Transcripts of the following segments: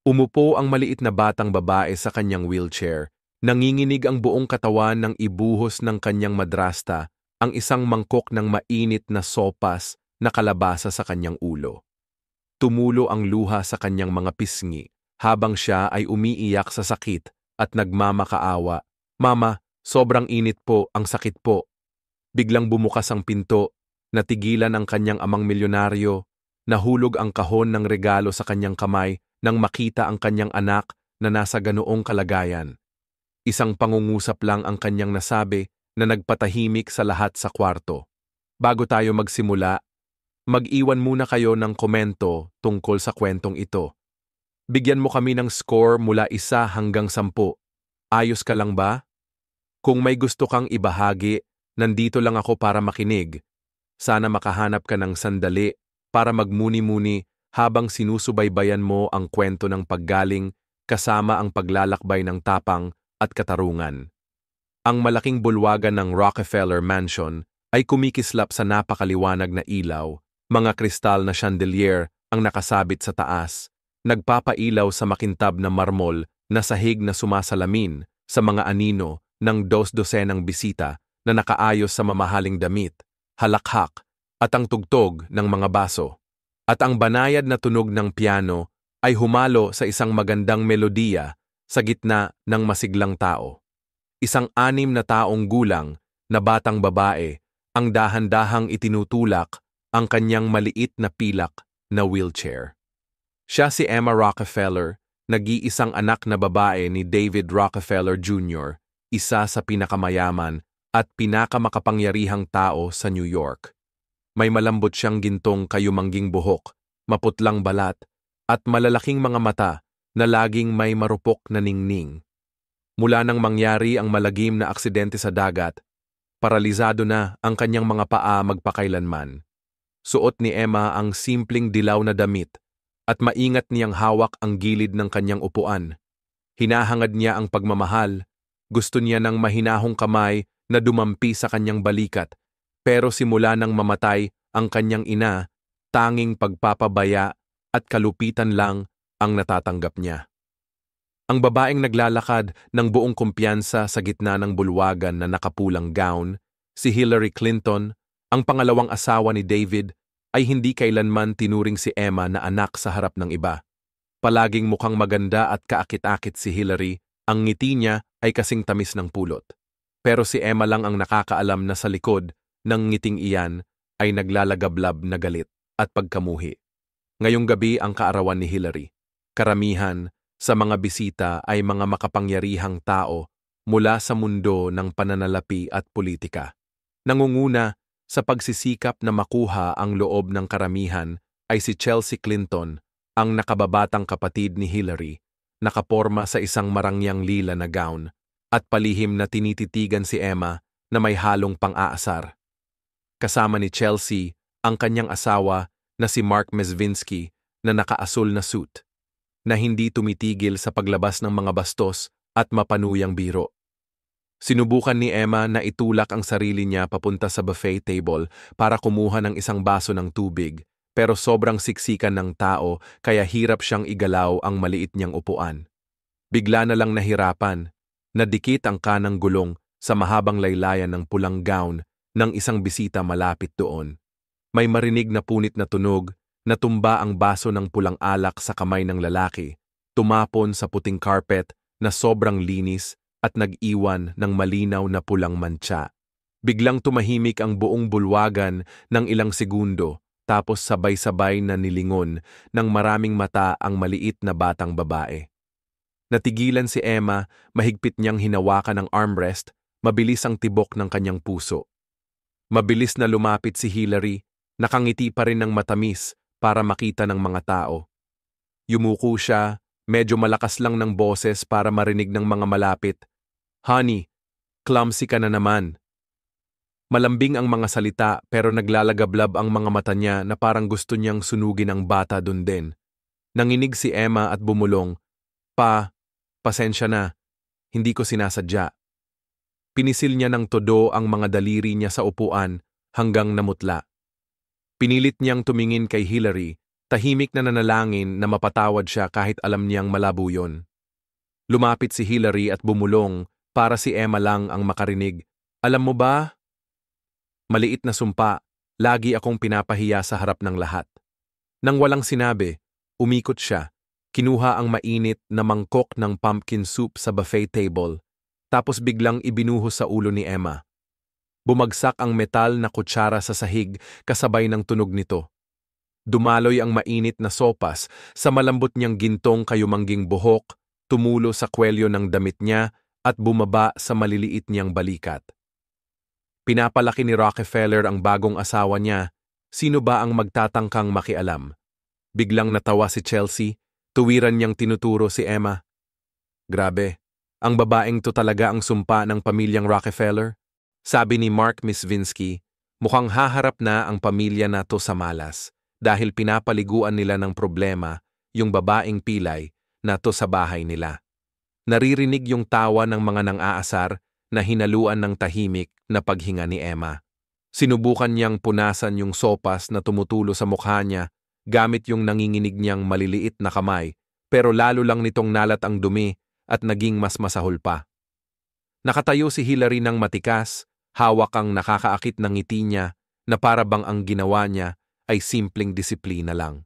Umupo ang maliit na batang babae sa kanyang wheelchair. Nanginginig ang buong katawan ng ibuhos ng kanyang madrasta ang isang mangkok ng mainit na sopas na kalabasa sa kanyang ulo. Tumulo ang luha sa kanyang mga pisngi habang siya ay umiiyak sa sakit at nagmamakaawa. "Mama, sobrang init po, ang sakit po." Biglang bumukas ang pinto, natigilan ang kanyang amang milyonaryo, nahulog ang kahon ng regalo sa kanyang kamay nang makita ang kanyang anak na nasa ganoong kalagayan. Isang pangungusap lang ang kanyang nasabi na nagpatahimik sa lahat sa kwarto. "Bago tayo magsimula, mag-iwan muna kayo ng komento tungkol sa kwentong ito. Bigyan mo kami ng score mula 1 hanggang 10. Ayos ka lang ba? Kung may gusto kang ibahagi, nandito lang ako para makinig. Sana makahanap ka ng sandali para magmuni-muni habang sinusubaybayan mo ang kwento ng paggaling kasama ang paglalakbay ng tapang at katarungan." Ang malaking bulwagan ng Rockefeller Mansion ay kumikislap sa napakaliwanag na ilaw, mga kristal na chandelier ang nakasabit sa taas, nagpapailaw sa makintab na marmol na sahig na sumasalamin sa mga anino ng dos-dosenang bisita na nakaayos sa mamahaling damit, halakhak, at ang tugtog ng mga baso. At ang banayad na tunog ng piano ay humalo sa isang magandang melodiya sa gitna ng masiglang tao. Isang 6 na taong gulang na batang babae ang dahan-dahang itinutulak ang kanyang maliit na pilak na wheelchair. Siya si Emma Rockefeller, nag-iisang anak na babae ni David Rockefeller Jr., isa sa pinakamayaman at pinakamakapangyarihang tao sa New York. May malambot siyang gintong kayumangging buhok, maputlang balat, at malalaking mga mata na laging may marupok na ningning. Mula nang mangyari ang malagim na aksidente sa dagat, paralisado na ang kanyang mga paa magpakailanman. Suot ni Emma ang simpleng dilaw na damit at maingat niyang hawak ang gilid ng kanyang upuan. Hinahangad niya ang pagmamahal, gusto niya ng mahinahong kamay na dumampi sa kanyang balikat, pero simula nang mamatay ang kanyang ina, tanging pagpapabaya at kalupitan lang ang natatanggap niya. Ang babaeng naglalakad ng buong kumpiyansa sa gitna ng bulwagan na nakapulang gown, si Hillary Clinton, ang pangalawang asawa ni David, ay hindi kailanman tinuring si Emma na anak sa harap ng iba. Palaging mukhang maganda at kaakit-akit si Hillary, ang ngiti niya ay kasing tamis ng pulot. Pero si Emma lang ang nakakaalam na sa likod ng ngiting iyan ay naglalagablab na galit at pagkamuhi. Ngayong gabi ang kaarawan ni Hillary. Karamihan sa mga bisita ay mga makapangyarihang tao mula sa mundo ng pananalapi at politika. Nangunguna sa pagsisikap na makuha ang loob ng karamihan ay si Chelsea Clinton, ang nakababatang kapatid ni Hillary, nakaporma sa isang marangyang lila na gown at palihim na tinititigan si Emma na may halong pang-aasar. Kasama ni Chelsea ang kanyang asawa na si Mark Mesvinsky na nakaasul na suit, na hindi tumitigil sa paglabas ng mga bastos at mapanuyang biro. Sinubukan ni Emma na itulak ang sarili niya papunta sa buffet table para kumuha ng isang baso ng tubig, pero sobrang siksikan ng tao kaya hirap siyang igalaw ang maliit niyang upuan. Bigla na lang nahirapan, nadikit ang kanang gulong sa mahabang laylayan ng pulang gown ng isang bisita malapit doon. May marinig na punit na tunog, natumba ang baso ng pulang alak sa kamay ng lalaki, tumapon sa puting carpet na sobrang linis at nag-iwan ng malinaw na pulang mantsa. Biglang tumahimik ang buong bulwagan ng ilang segundo, tapos sabay-sabay na nilingon ng maraming mata ang maliit na batang babae. Natigilan si Emma, mahigpit niyang hinawakan ang armrest, mabilis ang tibok ng kanyang puso. Mabilis na lumapit si Hillary, nakangiti pa rin ng matamis para makita ng mga tao. Yumuko siya, medyo malakas lang ng boses para marinig ng mga malapit. "Honey, clumsy ka na naman." Malambing ang mga salita pero naglalagablab ang mga mata niya na parang gusto niyang sunugin ang bata dun din. Nanginig si Emma at bumulong, Pasensya na, hindi ko sinasadya." Pinisil niya ng todo ang mga daliri niya sa upuan hanggang namutla. Pinilit niyang tumingin kay Hillary Tahimik na nanalangin na mapatawad siya kahit alam niyang malabo yun. Lumapit si Hillary at bumulong para si Emma lang ang makarinig. Alam mo ba? Maliit na sumpa, lagi akong pinapahiya sa harap ng lahat. Nang walang sinabi, umikot siya, kinuha ang mainit na mangkok ng pumpkin soup sa buffet table, tapos biglang ibinuhos sa ulo ni Emma. Bumagsak ang metal na kutsara sa sahig kasabay ng tunog nito. Dumaloy ang mainit na sopas sa malambot niyang gintong kayumangging buhok, tumulo sa kwelyo ng damit niya at bumaba sa maliliit niyang balikat. Pinapalaki ni Rockefeller ang bagong asawa niya. Sino ba ang magtatangkang makialam? Biglang natawa si Chelsea, tuwiran niyang tinuturo si Emma. Grabe, ang babaeng to talaga ang sumpa ng pamilyang Rockefeller? Sabi ni Mark Misvinsky, mukhang haharap na ang pamilya na to sa malas dahil pinapaliguan nila ng problema yung babaeng pilay na to sa bahay nila. Naririnig yung tawa ng mga nang-aasar na hinaluan ng tahimik na paghinga ni Emma. Sinubukan niyang punasan yung sopas na tumutulo sa mukha niya gamit yung nanginginig niyang maliliit na kamay, pero lalo lang nitong nalat ang dumi at naging mas masahol pa. Nakatayo si Hillary ng matikas, hawak ang nakakaakit ng ngiti niya na para bang ang ginawa niya ay simpleng disiplina lang.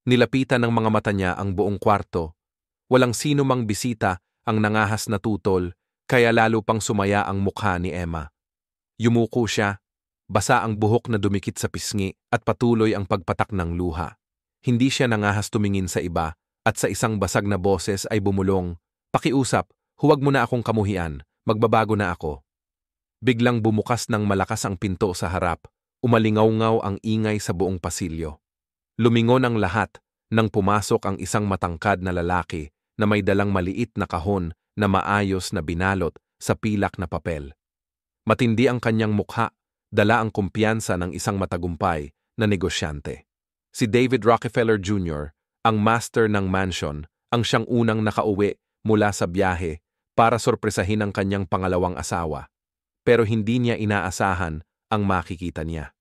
Nilapitan ng mga mata niya ang buong kwarto. Walang sino mang bisita ang nangahas na tutol, kaya lalo pang sumaya ang mukha ni Emma. Yumuko siya, basa ang buhok na dumikit sa pisngi at patuloy ang pagpatak ng luha. Hindi siya nangahas tumingin sa iba at sa isang basag na boses ay bumulong, "Pakiusap, huwag mo na akong kamuhian, magbabago na ako." Biglang bumukas ng malakas ang pinto sa harap, umalingaw-ngaw ang ingay sa buong pasilyo. Lumingon ang lahat nang pumasok ang isang matangkad na lalaki na may dalang maliit na kahon na maayos na binalot sa pilak na papel. Matindi ang kanyang mukha, dala ang kumpiyansa ng isang matagumpay na negosyante. Si David Rockefeller Jr., ang master ng mansion, ang siyang unang nakauwi mula sa biyahe para sorpresahin ang kanyang pangalawang asawa. Pero hindi niya inaasahan ang makikita niya.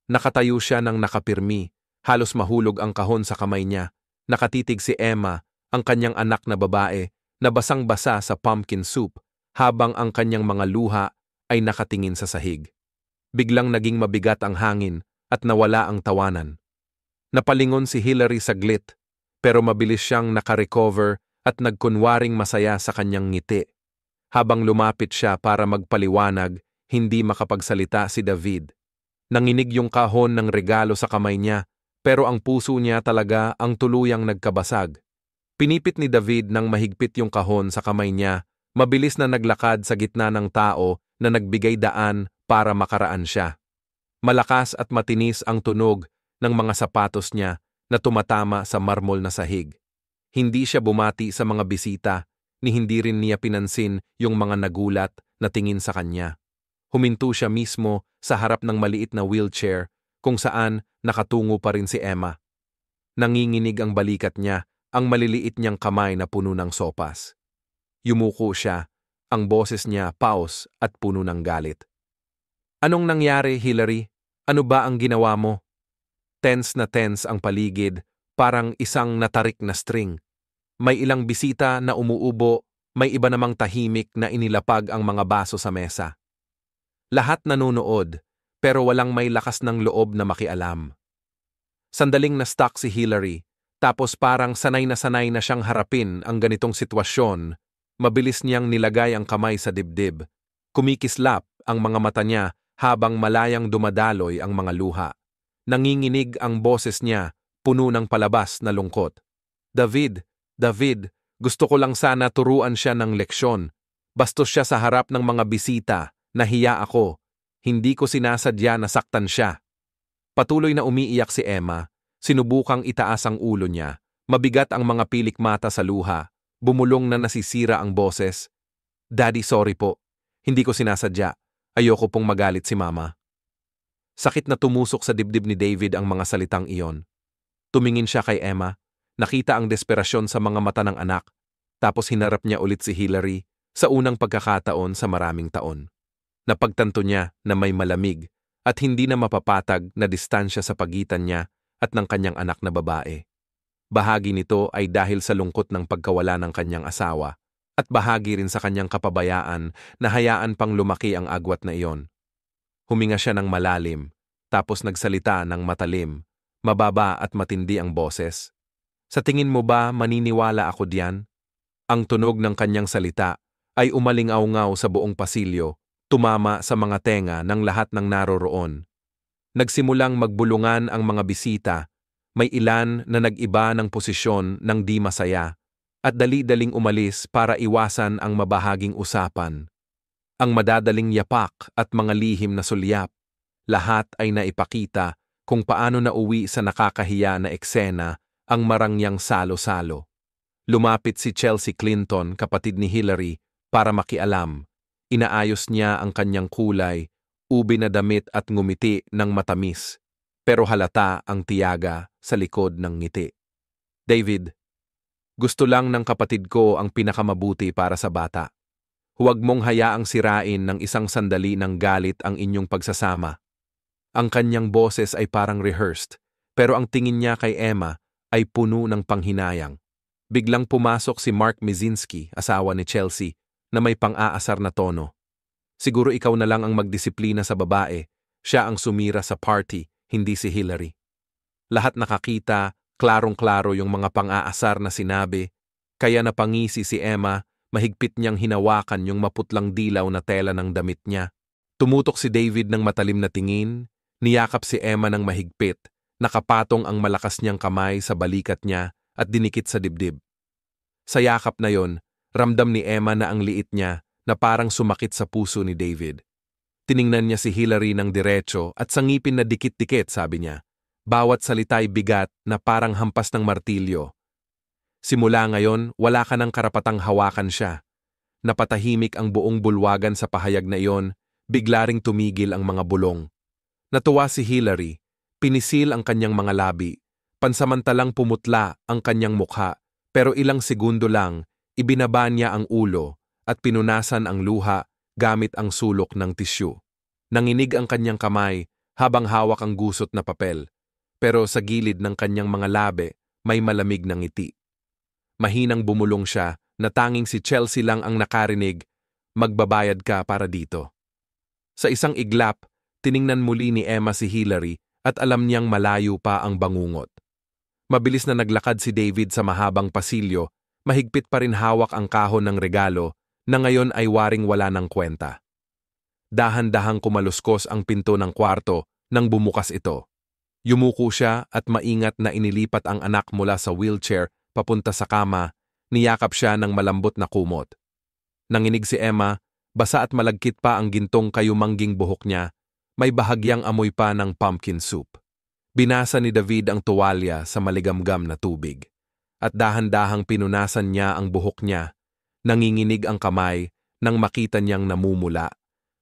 Nakatayo siya ng nakapirmi, halos mahulog ang kahon sa kamay niya. Nakatitig si Emma, ang kanyang anak na babae, na basang-basa sa pumpkin soup habang ang kanyang mga luha ay nakatingin sa sahig. Biglang naging mabigat ang hangin at nawala ang tawanan. Napalingon si Hillary saglit, pero mabilis siyang nakarecover at nagkunwaring masaya sa kanyang ngiti. Habang lumapit siya para magpaliwanag, hindi makapagsalita si David. Nanginig yung kahon ng regalo sa kamay niya, pero ang puso niya talaga ang tuluyang nagkabasag. Pinipit ni David ng mahigpit yung kahon sa kamay niya, mabilis na naglakad sa gitna ng tao na nagbigay daan para makaraan siya. Malakas at matinis ang tunog ng mga sapatos niya na tumatama sa marmol na sahig. Hindi siya bumati sa mga bisita, ni hindi rin niya pinansin yung mga nagulat na tingin sa kanya. Huminto siya mismo sa harap ng maliit na wheelchair kung saan nakatungo pa rin si Emma. Nanginginig ang balikat niya, ang maliliit niyang kamay na puno ng sopas. Yumuko siya, ang boses niya paus at puno ng galit. "Anong nangyari, Hillary? Ano ba ang ginawa mo?" Tense na tense ang paligid, parang isang natarik na string. May ilang bisita na umuubo, may iba namang tahimik na inilapag ang mga baso sa mesa. Lahat nanonood, pero walang may lakas ng loob na makialam. Sandaling na-stuck si Hillary, tapos parang sanay na siyang harapin ang ganitong sitwasyon. Mabilis niyang nilagay ang kamay sa dibdib. Kumikislap ang mga mata niya habang malayang dumadaloy ang mga luha. Nanginginig ang boses niya, puno ng palabas na lungkot. David, gusto ko lang sana turuan siya ng leksyon. Bastos siya sa harap ng mga bisita, nahiya ako. Hindi ko sinasadya na saktan siya." Patuloy na umiiyak si Emma, sinubukang itaas ang ulo niya, mabigat ang mga pilik mata sa luha, bumulong na nasisira ang boses. "Daddy, sorry po. Hindi ko sinasadya. Ayoko pong magalit si Mama." Sakit na tumusok sa dibdib ni David ang mga salitang iyon. Tumingin siya kay Emma. Nakita ang desperasyon sa mga mata ng anak, tapos hinarap niya ulit si Hillary sa unang pagkakataon sa maraming taon. Napagtanto niya na may malamig at hindi na mapapatag na distansya sa pagitan niya at ng kanyang anak na babae. Bahagi nito ay dahil sa lungkot ng pagkawala ng kanyang asawa, at bahagi rin sa kanyang kapabayaan na hayaan pang lumaki ang agwat na iyon. Huminga siya ng malalim, tapos nagsalita ng matalim, mababa at matindi ang boses. Sa tingin mo ba maniniwala ako diyan? Ang tunog ng kanyang salita ay umalingaw-ngaw sa buong pasilyo, tumama sa mga tenga ng lahat ng naroroon. Nagsimulang magbulungan ang mga bisita, may ilan na nag-iba ng posisyon ng di masaya, at dali-daling umalis para iwasan ang mabahaging usapan. Ang madadaling yapak at mga lihim na sulyap, lahat ay naipakita kung paano nauwi sa nakakahiya na eksena ang marangyang salo-salo. Lumapit si Chelsea Clinton, kapatid ni Hillary, para makialam. Inaayos niya ang kanyang kulay, ubi na damit at ngumiti ng matamis, pero halata ang tiyaga sa likod ng ngiti. David, gusto lang ng kapatid ko ang pinakamabuti para sa bata. Huwag mong hayaang sirain ng isang sandali ng galit ang inyong pagsasama. Ang kanyang boses ay parang rehearsed, pero ang tingin niya kay Emma ay puno ng panghinayang. Biglang pumasok si Mark Mizinski, asawa ni Chelsea, na may pang-aasar na tono. Siguro ikaw na lang ang magdisiplina sa babae, siya ang sumira sa party, hindi si Hillary. Lahat nakakita, klarong-klaro yung mga pang-aasar na sinabi, kaya napangisi si Emma, mahigpit niyang hinawakan yung maputlang dilaw na tela ng damit niya. Tumutok si David ng matalim na tingin, niyakap si Emma ng mahigpit, nakapatong ang malakas niyang kamay sa balikat niya at dinikit sa dibdib. Sa yakap na yon, ramdam ni Emma na ang liit niya na parang sumakit sa puso ni David. Tiningnan niya si Hillary ng diretso at sa ngipin na dikit-dikit, sabi niya. Bawat salita'y bigat na parang hampas ng martilyo. Simula ngayon, wala ka ng karapatang hawakan siya. Napatahimik ang buong bulwagan sa pahayag na iyon, bigla ring tumigil ang mga bulong. Natuwa si Hillary, pinisil ang kanyang mga labi, pansamantalang pumutla ang kanyang mukha, pero ilang segundo lang, ibinaba niya ang ulo at pinunasan ang luha gamit ang sulok ng tisyu. Nanginig ang kanyang kamay habang hawak ang gusot na papel, pero sa gilid ng kanyang mga labi may malamig na ngiti. Mahinang bumulong siya na tanging si Chelsea lang ang nakarinig, magbabayad ka para dito. Sa isang iglap, tiningnan muli ni Emma si Hillary at alam niyang malayo pa ang bangungot. Mabilis na naglakad si David sa mahabang pasilyo, mahigpit pa rin hawak ang kahon ng regalo na ngayon ay waring wala ng kwenta. Dahan-dahang kumaluskos ang pinto ng kwarto nang bumukas ito. Yumuko siya at maingat na inilipat ang anak mula sa wheelchair papunta sa kama, niyakap siya ng malambot na kumot. Nanginig si Emma, basa at malagkit pa ang gintong kayumangging buhok niya, may bahagyang amoy pa ng pumpkin soup. Binasa ni David ang tuwalya sa maligamgam na tubig, at dahan-dahang pinunasan niya ang buhok niya. Nanginginig ang kamay nang makita niyang namumula.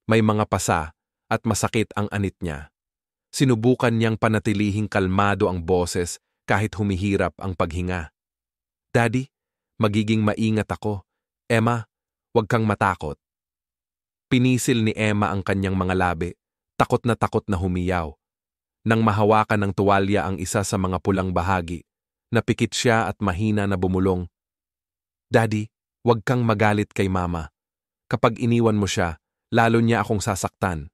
May mga pasa at masakit ang anit niya. Sinubukan niyang panatilihing kalmado ang boses kahit humihirap ang paghinga. Daddy, magiging maingat ako. Emma, huwag kang matakot. Pinisil ni Emma ang kanyang mga labi, takot na humiyaw. Nang mahawakan ng tuwalya ang isa sa mga pulang bahagi, napikit siya at mahina na bumulong. Daddy, huwag kang magalit kay Mama. Kapag iniwan mo siya, lalo niya akong sasaktan.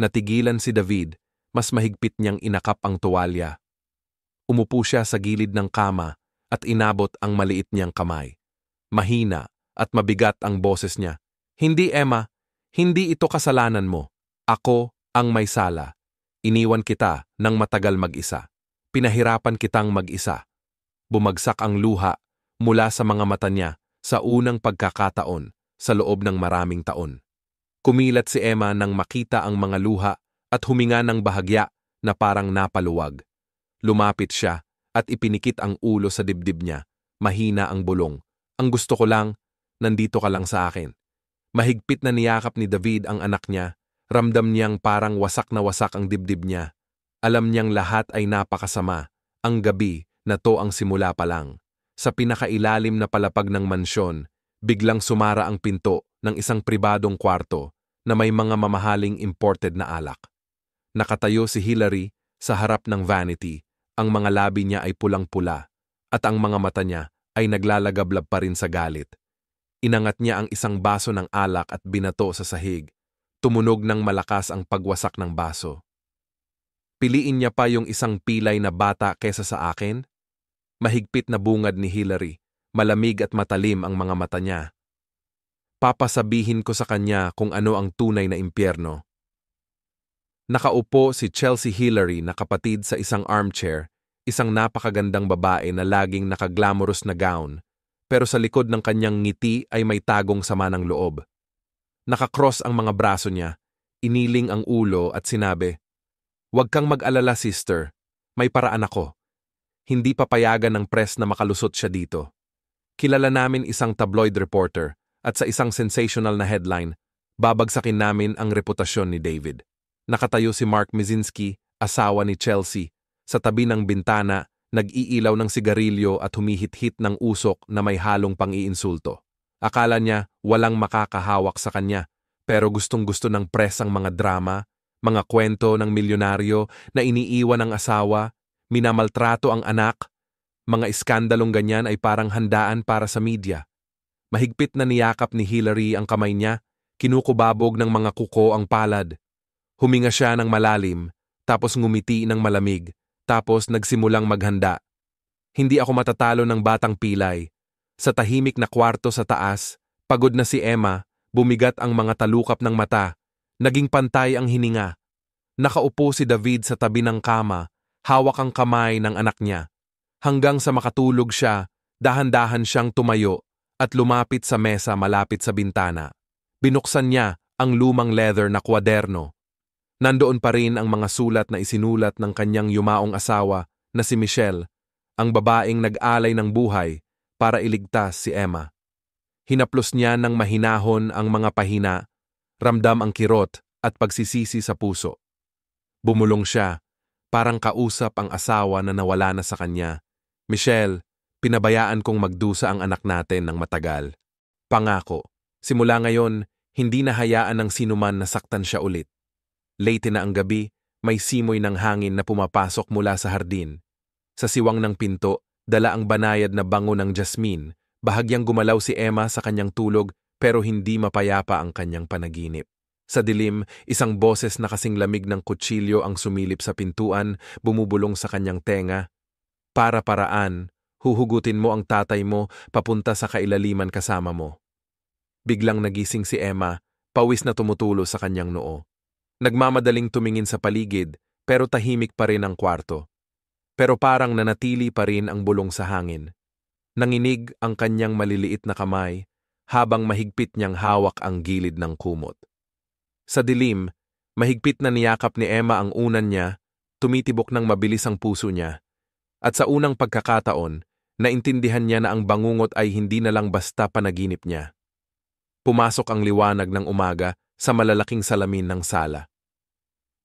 Natigilan si David, mas mahigpit niyang inakap ang tuwalya. Umupo siya sa gilid ng kama at inabot ang maliit niyang kamay. Mahina at mabigat ang boses niya. Hindi, Emma, hindi ito kasalanan mo. Ako ang may sala. Iniwan kita ng matagal mag-isa. Pinahirapan kitang mag-isa. Bumagsak ang luha mula sa mga mata niya sa unang pagkakataon sa loob ng maraming taon. Kumilat si Emma nang makita ang mga luha at huminga ng bahagya na parang napaluwag. Lumapit siya at ipinikit ang ulo sa dibdib niya. Mahina ang bulong. Ang gusto ko lang, nandito ka lang sa akin. Mahigpit na niyakap ni David ang anak niya. Ramdam niyang parang wasak na wasak ang dibdib niya. Alam niyang lahat ay napakasama. Ang gabi na to ang simula pa lang. Sa pinakailalim na palapag ng mansyon, biglang sumara ang pinto ng isang pribadong kwarto na may mga mamahaling imported na alak. Nakatayo si Hillary sa harap ng vanity Ang mga labi niya ay pulang-pula at ang mga mata niya ay naglalagablab pa rin sa galit. Inangat niya ang isang baso ng alak at binato sa sahig. Tumunog ng malakas ang pagwasak ng baso. Piliin niya pa yung isang pilay na bata kesa sa akin? Mahigpit na bungad ni Hillary. Malamig at matalim ang mga mata niya. Papasabihin ko sa kanya kung ano ang tunay na impyerno. Nakaupo si Chelsea Hillary na kapatid sa isang armchair, isang napakagandang babae na laging nakaglamorous na gown, pero sa likod ng kanyang ngiti ay may tagong sama ng loob. Nakakross ang mga braso niya, iniling ang ulo at sinabi, "Huwag kang mag-alala, sister. May paraan ako. Hindi papayagan ng press na makalusot siya dito. Kilala namin isang tabloid reporter at sa isang sensational na headline, babagsakin namin ang reputasyon ni David." Nakatayo si Mark Mizinski, asawa ni Chelsea, sa tabi ng bintana, nag-iilaw ng sigarilyo at humihit-hit ng usok na may halong pang-iinsulto. Akala niya walang makakahawak sa kanya, pero gustong-gusto ng press ang mga drama, mga kwento ng milyonaryo na iniiwan ng asawa, minamaltrato ang anak. Mga iskandalong ganyan ay parang handaan para sa media. Mahigpit na niyakap ni Hillary ang kamay niya, kinukubabog ng mga kuko ang palad. Huminga siya ng malalim, tapos ngumiti ng malamig, tapos nagsimulang maghanda. Hindi ako matatalo ng batang pilay. Sa tahimik na kwarto sa taas, pagod na si Emma, bumigat ang mga talukap ng mata, naging pantay ang hininga. Nakaupo si David sa tabi ng kama, hawak ang kamay ng anak niya. Hanggang sa makatulog siya, dahan-dahan siyang tumayo at lumapit sa mesa malapit sa bintana. Binuksan niya ang lumang leather na kwaderno. Nandoon pa rin ang mga sulat na isinulat ng kanyang yumaong asawa na si Michelle, ang babaeng nag-alay ng buhay para iligtas si Emma. Hinaplos niya ng mahinahon ang mga pahina, ramdam ang kirot at pagsisisi sa puso. Bumulong siya, parang kausap ang asawa na nawala na sa kanya. "Michelle, pinabayaan kong magdusa ang anak natin ng matagal. Pangako, simula ngayon, hindi na hayaan ng sinuman na saktan siya ulit." Late na ang gabi, may simoy ng hangin na pumapasok mula sa hardin. Sa siwang ng pinto, dala ang banayad na bango ng jasmine. Bahagyang gumalaw si Emma sa kanyang tulog pero hindi mapayapa ang kanyang panaginip. Sa dilim, isang boses na kasing lamig ng kutsilyo ang sumilip sa pintuan, bumubulong sa kanyang tenga. "Para-paraan, huhugutin mo ang tatay mo papunta sa kailaliman kasama mo." Biglang nagising si Emma, pawis na tumutulo sa kanyang noo. Nagmamadaling tumingin sa paligid, pero tahimik pa rin ang kwarto. Pero parang nanatili pa rin ang bulong sa hangin. Nanginig ang kanyang maliliit na kamay, habang mahigpit niyang hawak ang gilid ng kumot. Sa dilim, mahigpit na niyakap ni Emma ang unan niya, tumitibok ng mabilis ang puso niya. At sa unang pagkakataon, naintindihan niya na ang bangungot ay hindi na lang basta panaginip niya. Pumasok ang liwanag ng umaga sa malalaking salamin ng sala.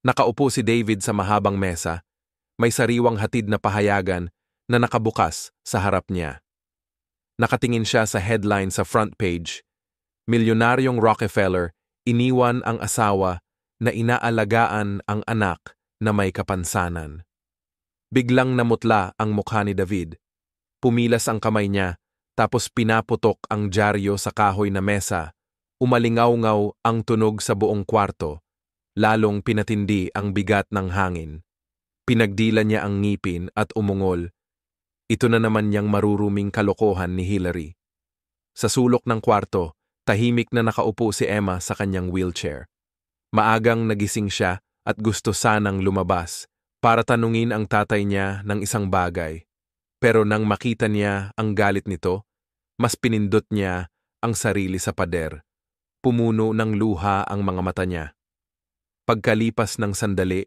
Nakaupo si David sa mahabang mesa, may sariwang hatid na pahayagan na nakabukas sa harap niya. Nakatingin siya sa headline sa front page, "Milyonaryong Rockefeller, iniwan ang asawa na inaalagaan ang anak na may kapansanan." Biglang namutla ang mukha ni David. Pumilas ang kamay niya, tapos pinaputok ang dyaryo sa kahoy na mesa. Umalingaw-ngaw ang tunog sa buong kwarto. Lalong pinatindi ang bigat ng hangin. Pinagdila niya ang ngipin at umungol. Ito na naman niyang maruruming kalokohan ni Hillary. Sa sulok ng kwarto, tahimik na nakaupo si Emma sa kanyang wheelchair. Maagang nagising siya at gusto sanang lumabas para tanungin ang tatay niya ng isang bagay. Pero nang makita niya ang galit nito, mas pinindot niya ang sarili sa pader. Pumuno ng luha ang mga mata niya. Pagkalipas ng sandali,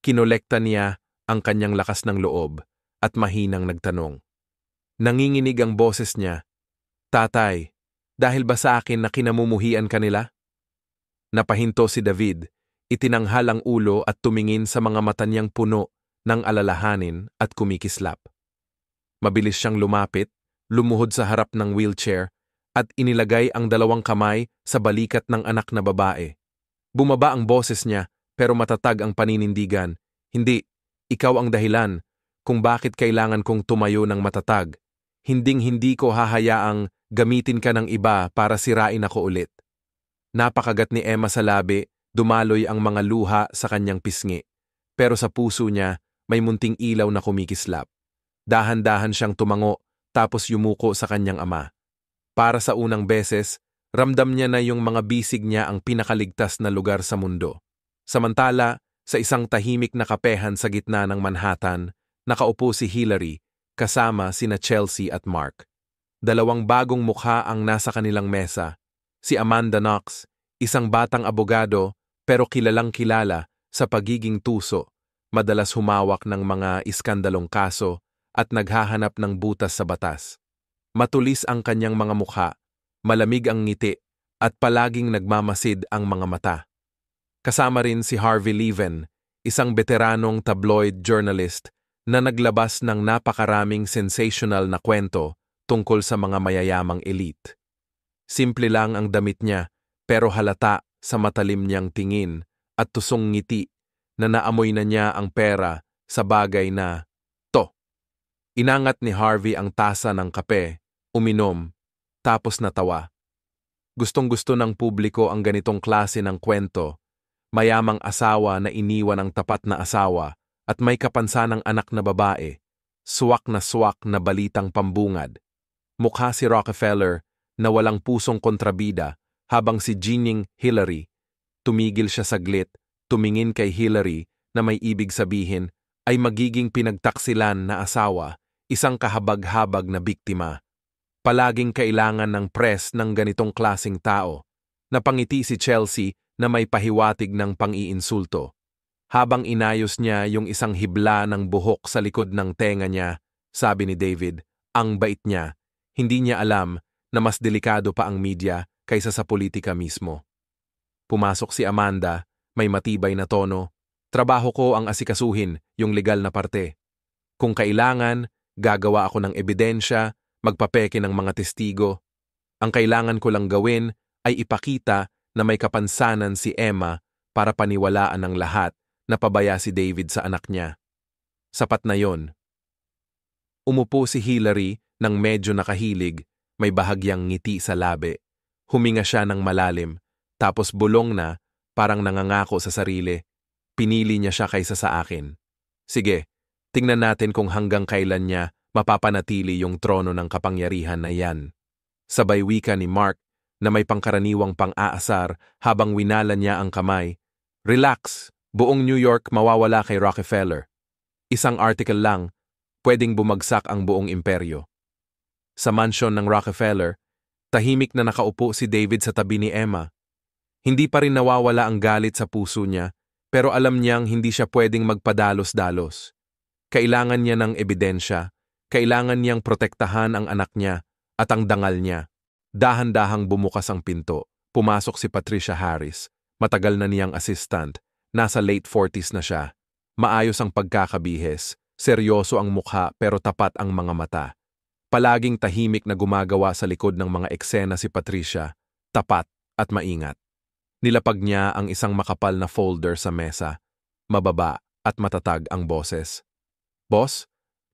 kinolekta niya ang kanyang lakas ng loob at mahinang nagtanong. Nanginginig ang boses niya, "Tatay, dahil ba sa akin na kinamumuhian kanila?" Napahinto si David, itinanghal ang ulo at tumingin sa mga mata niyang puno ng alalahanin at kumikislap. Mabilis siyang lumapit, lumuhod sa harap ng wheelchair at inilagay ang dalawang kamay sa balikat ng anak na babae. Bumaba ang boses niya pero matatag ang paninindigan. "Hindi, ikaw ang dahilan. kung bakit kailangan kong tumayo ng matatag. Hinding-hindi ko hahayaang gamitin ka ng iba para sirain ako ulit. Napakagat ni Emma sa labi, dumaloy ang mga luha sa kanyang pisngi. Pero sa puso niya, may munting ilaw na kumikislap. Dahan-dahan siyang tumango, tapos yumuko sa kanyang ama. Para sa unang beses, ramdam niya na yung mga bisig niya ang pinakaligtas na lugar sa mundo. Samantala, sa isang tahimik na kapehan sa gitna ng Manhattan, nakaupo si Hillary, kasama sina Chelsea at Mark. Dalawang bagong mukha ang nasa kanilang mesa. Si Amanda Knox, isang batang abogado pero kilalang-kilala sa pagiging tuso, madalas humawak ng mga iskandalong kaso at naghahanap ng butas sa batas. Matulis ang kanyang mga mukha, malamig ang ngiti, at palaging nagmamasid ang mga mata. Kasama rin si Harvey Leven, isang veteranong tabloid journalist na naglabas ng napakaraming sensational na kwento tungkol sa mga mayayamang elite. Simple lang ang damit niya, pero halata sa matalim niyang tingin at tusong ngiti na naamoy na niya ang pera sa bagay na to. Inangat ni Harvey ang tasa ng kape, uminom, tapos natawa. Gustong-gusto ng publiko ang ganitong klase ng kwento, mayamang asawa na iniwan ng tapat na asawa at may kapansanang anak na babae, swak na balitang pambungad. Mukha si Rockefeller na walang pusong kontrabida habang si Jeannie Hillary, tumigil siya saglit, tumingin kay Hillary na may ibig sabihin ay magiging pinagtaksilan na asawa, isang kahabag-habag na biktima. Palaging kailangan ng press ng ganitong klasing tao. Napangiti si Chelsea na may pahiwatig ng pang-iinsulto. Habang inayos niya yung isang hibla ng buhok sa likod ng tenga niya, sabi ni David, ang bait niya. Hindi niya alam na mas delikado pa ang media kaysa sa politika mismo. Pumasok si Amanda, may matibay na tono. Trabaho ko ang asikasuhin, yung legal na parte. Kung kailangan, gagawa ako ng ebidensya, magpapeke ng mga testigo. Ang kailangan ko lang gawin ay ipakita na may kapansanan si Emma para paniwalaan ng lahat na pabaya si David sa anak niya. Sapat na yon. Umupo si Hillary nang medyo nakahilig, may bahagyang ngiti sa labi. Huminga siya ng malalim, tapos bulong na, parang nangangako sa sarili. Pinili niya siya kaysa sa akin. Sige, tingnan natin kung hanggang kailan niya mapapanatili yung trono ng kapangyarihan na yan. Sabay wika ni Mark na may pangkaraniwang pang-aasar habang winala niya ang kamay. Relax, buong New York mawawala kay Rockefeller. Isang article lang, pwedeng bumagsak ang buong imperyo. Sa mansyon ng Rockefeller, tahimik na nakaupo si David sa tabi ni Emma. Hindi pa rin nawawala ang galit sa puso niya, pero alam niyang hindi siya pwedeng magpadalos-dalos. Kailangan niya ng ebidensya, kailangan niyang protektahan ang anak niya at ang dangal niya. Dahan-dahang bumukas ang pinto, pumasok si Patricia Harris, matagal na niyang assistant, nasa late 40s na siya. Maayos ang pagkakabihis, seryoso ang mukha pero tapat ang mga mata. Palaging tahimik na gumagawa sa likod ng mga eksena si Patricia, tapat at maingat. Nilapag niya ang isang makapal na folder sa mesa, mababa at matatag ang boses. Boss,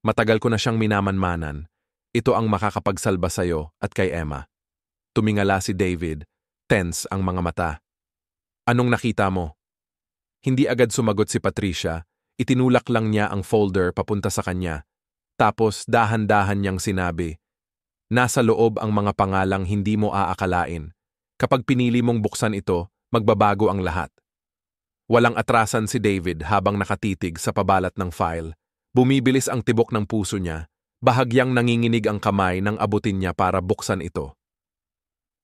matagal ko na siyang minamanmanan. Ito ang makakapagsalba sa'yo at kay Emma. Tumingala si David, tense ang mga mata. Anong nakita mo? Hindi agad sumagot si Patricia, itinulak lang niya ang folder papunta sa kanya. Tapos dahan-dahan niyang sinabi, nasa loob ang mga pangalang hindi mo aakalain. Kapag pinili mong buksan ito, magbabago ang lahat. Walang atrasan si David habang nakatitig sa pabalat ng file. Bumibilis ang tibok ng puso niya, bahagyang nanginginig ang kamay nang abutin niya para buksan ito.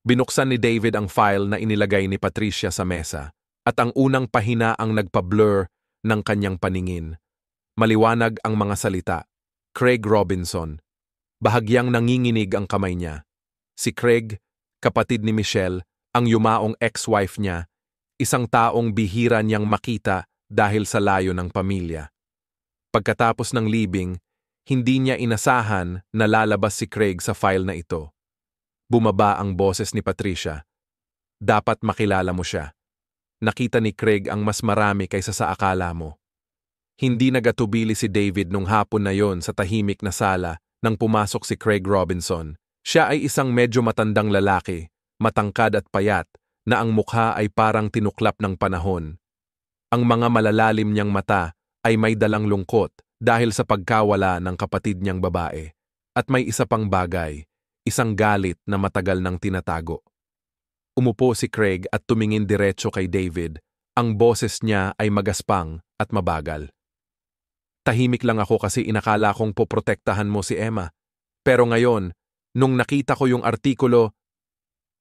Binuksan ni David ang file na inilagay ni Patricia sa mesa, at ang unang pahina ang nagpa-blur ng kanyang paningin. Maliwanag ang mga salita. Craig Robinson. Bahagyang nanginginig ang kamay niya. Si Craig, kapatid ni Michelle, ang yumaong ex-wife niya, isang taong bihira niyang makita dahil sa layo ng pamilya. Pagkatapos ng libing, hindi niya inasahan na lalabas si Craig sa file na ito. Bumaba ang boses ni Patricia. Dapat makilala mo siya. Nakita ni Craig ang mas marami kaysa sa akala mo. Hindi nagatubili si David nung hapon na yon sa tahimik na sala nang pumasok si Craig Robinson. Siya ay isang medyo matandang lalaki, matangkad at payat, na ang mukha ay parang tinuklap ng panahon. Ang mga malalalim niyang mata ay may dalang lungkot dahil sa pagkawala ng kapatid niyang babae. At may isa pang bagay, isang galit na matagal nang tinatago. Umupo si Craig at tumingin diretso kay David. Ang boses niya ay magaspang at mabagal. Tahimik lang ako kasi inakala kong poprotektahan mo si Emma. Pero ngayon, nung nakita ko yung artikulo,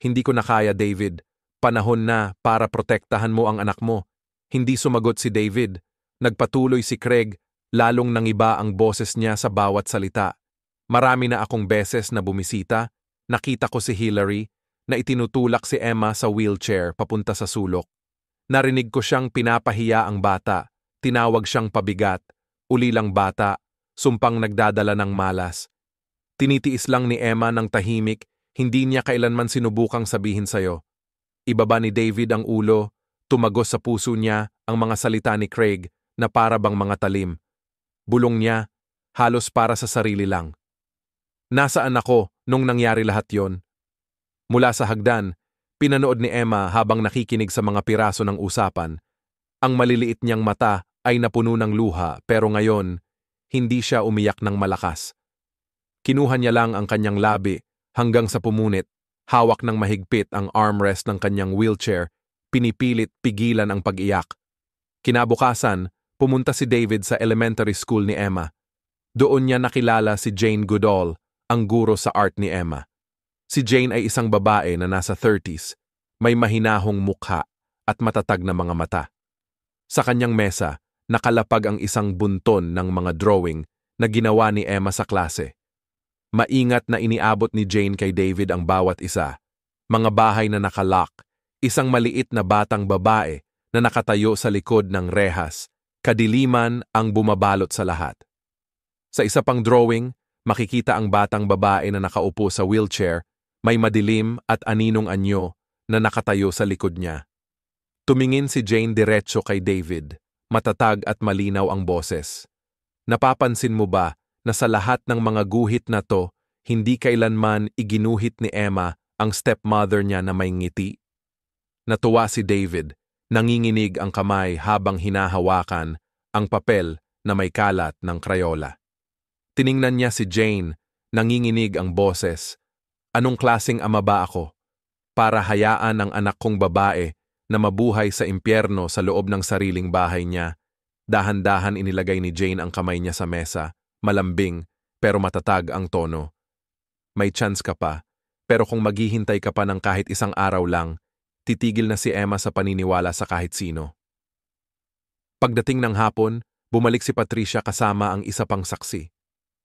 hindi ko na kaya, David. Panahon na para protektahan mo ang anak mo. Hindi sumagot si David. Nagpatuloy si Craig, lalong nangiba ang boses niya sa bawat salita. Marami na akong beses na bumisita, nakita ko si Hillary, na itinutulak si Emma sa wheelchair papunta sa sulok. Narinig ko siyang pinapahiya ang bata, tinawag siyang pabigat, ulilang bata, sumpang nagdadala ng malas. Tinitiis lang ni Emma ng tahimik, hindi niya kailanman sinubukang sabihin sa'yo. Ibaba ni David ang ulo, tumagos sa puso niya ang mga salita ni Craig na para bang mga talim. Bulong niya, halos para sa sarili lang. Nasaan ako nung nangyari lahat yon? Mula sa hagdan, pinanood ni Emma habang nakikinig sa mga piraso ng usapan. Ang maliliit niyang mata ay napuno ng luha pero ngayon, hindi siya umiyak ng malakas. Kinuha niya lang ang kanyang labi hanggang sa pumunit, hawak ng mahigpit ang armrest ng kanyang wheelchair, pinipilit pigilan ang pag-iyak. Kinabukasan, pumunta si David sa elementary school ni Emma. Doon niya nakilala si Jane Goodall, ang guro sa art ni Emma. Si Jane ay isang babae na nasa 30s, may mahinahong mukha at matatag na mga mata. Sa kanyang mesa, nakalapag ang isang bunton ng mga drawing na ginawa ni Emma sa klase. Maingat na iniabot ni Jane kay David ang bawat isa. Mga bahay na nakalock, isang maliit na batang babae na nakatayo sa likod ng rehas, kadiliman ang bumabalot sa lahat. Sa isa pang drawing, makikita ang batang babae na nakaupo sa wheelchair, may madilim at aninong anyo na nakatayo sa likod niya. Tumingin si Jane diretso kay David, matatag at malinaw ang boses. Napapansin mo ba na sa lahat ng mga guhit na to, hindi kailanman iginuhit ni Emma ang stepmother niya na may ngiti? Natuwa si David, nanginginig ang kamay habang hinahawakan ang papel na may kalat ng Crayola. Tiningnan niya si Jane, nanginginig ang boses. Anong klaseng ama ba ako? Para hayaan ang anak kong babae na mabuhay sa impyerno sa loob ng sariling bahay niya. Dahan-dahan inilagay ni Jane ang kamay niya sa mesa, malambing pero matatag ang tono. May chance ka pa, pero kung maghihintay ka pa ng kahit isang araw lang, titigil na si Emma sa paniniwala sa kahit sino. Pagdating ng hapon, bumalik si Patricia kasama ang isa pang saksi.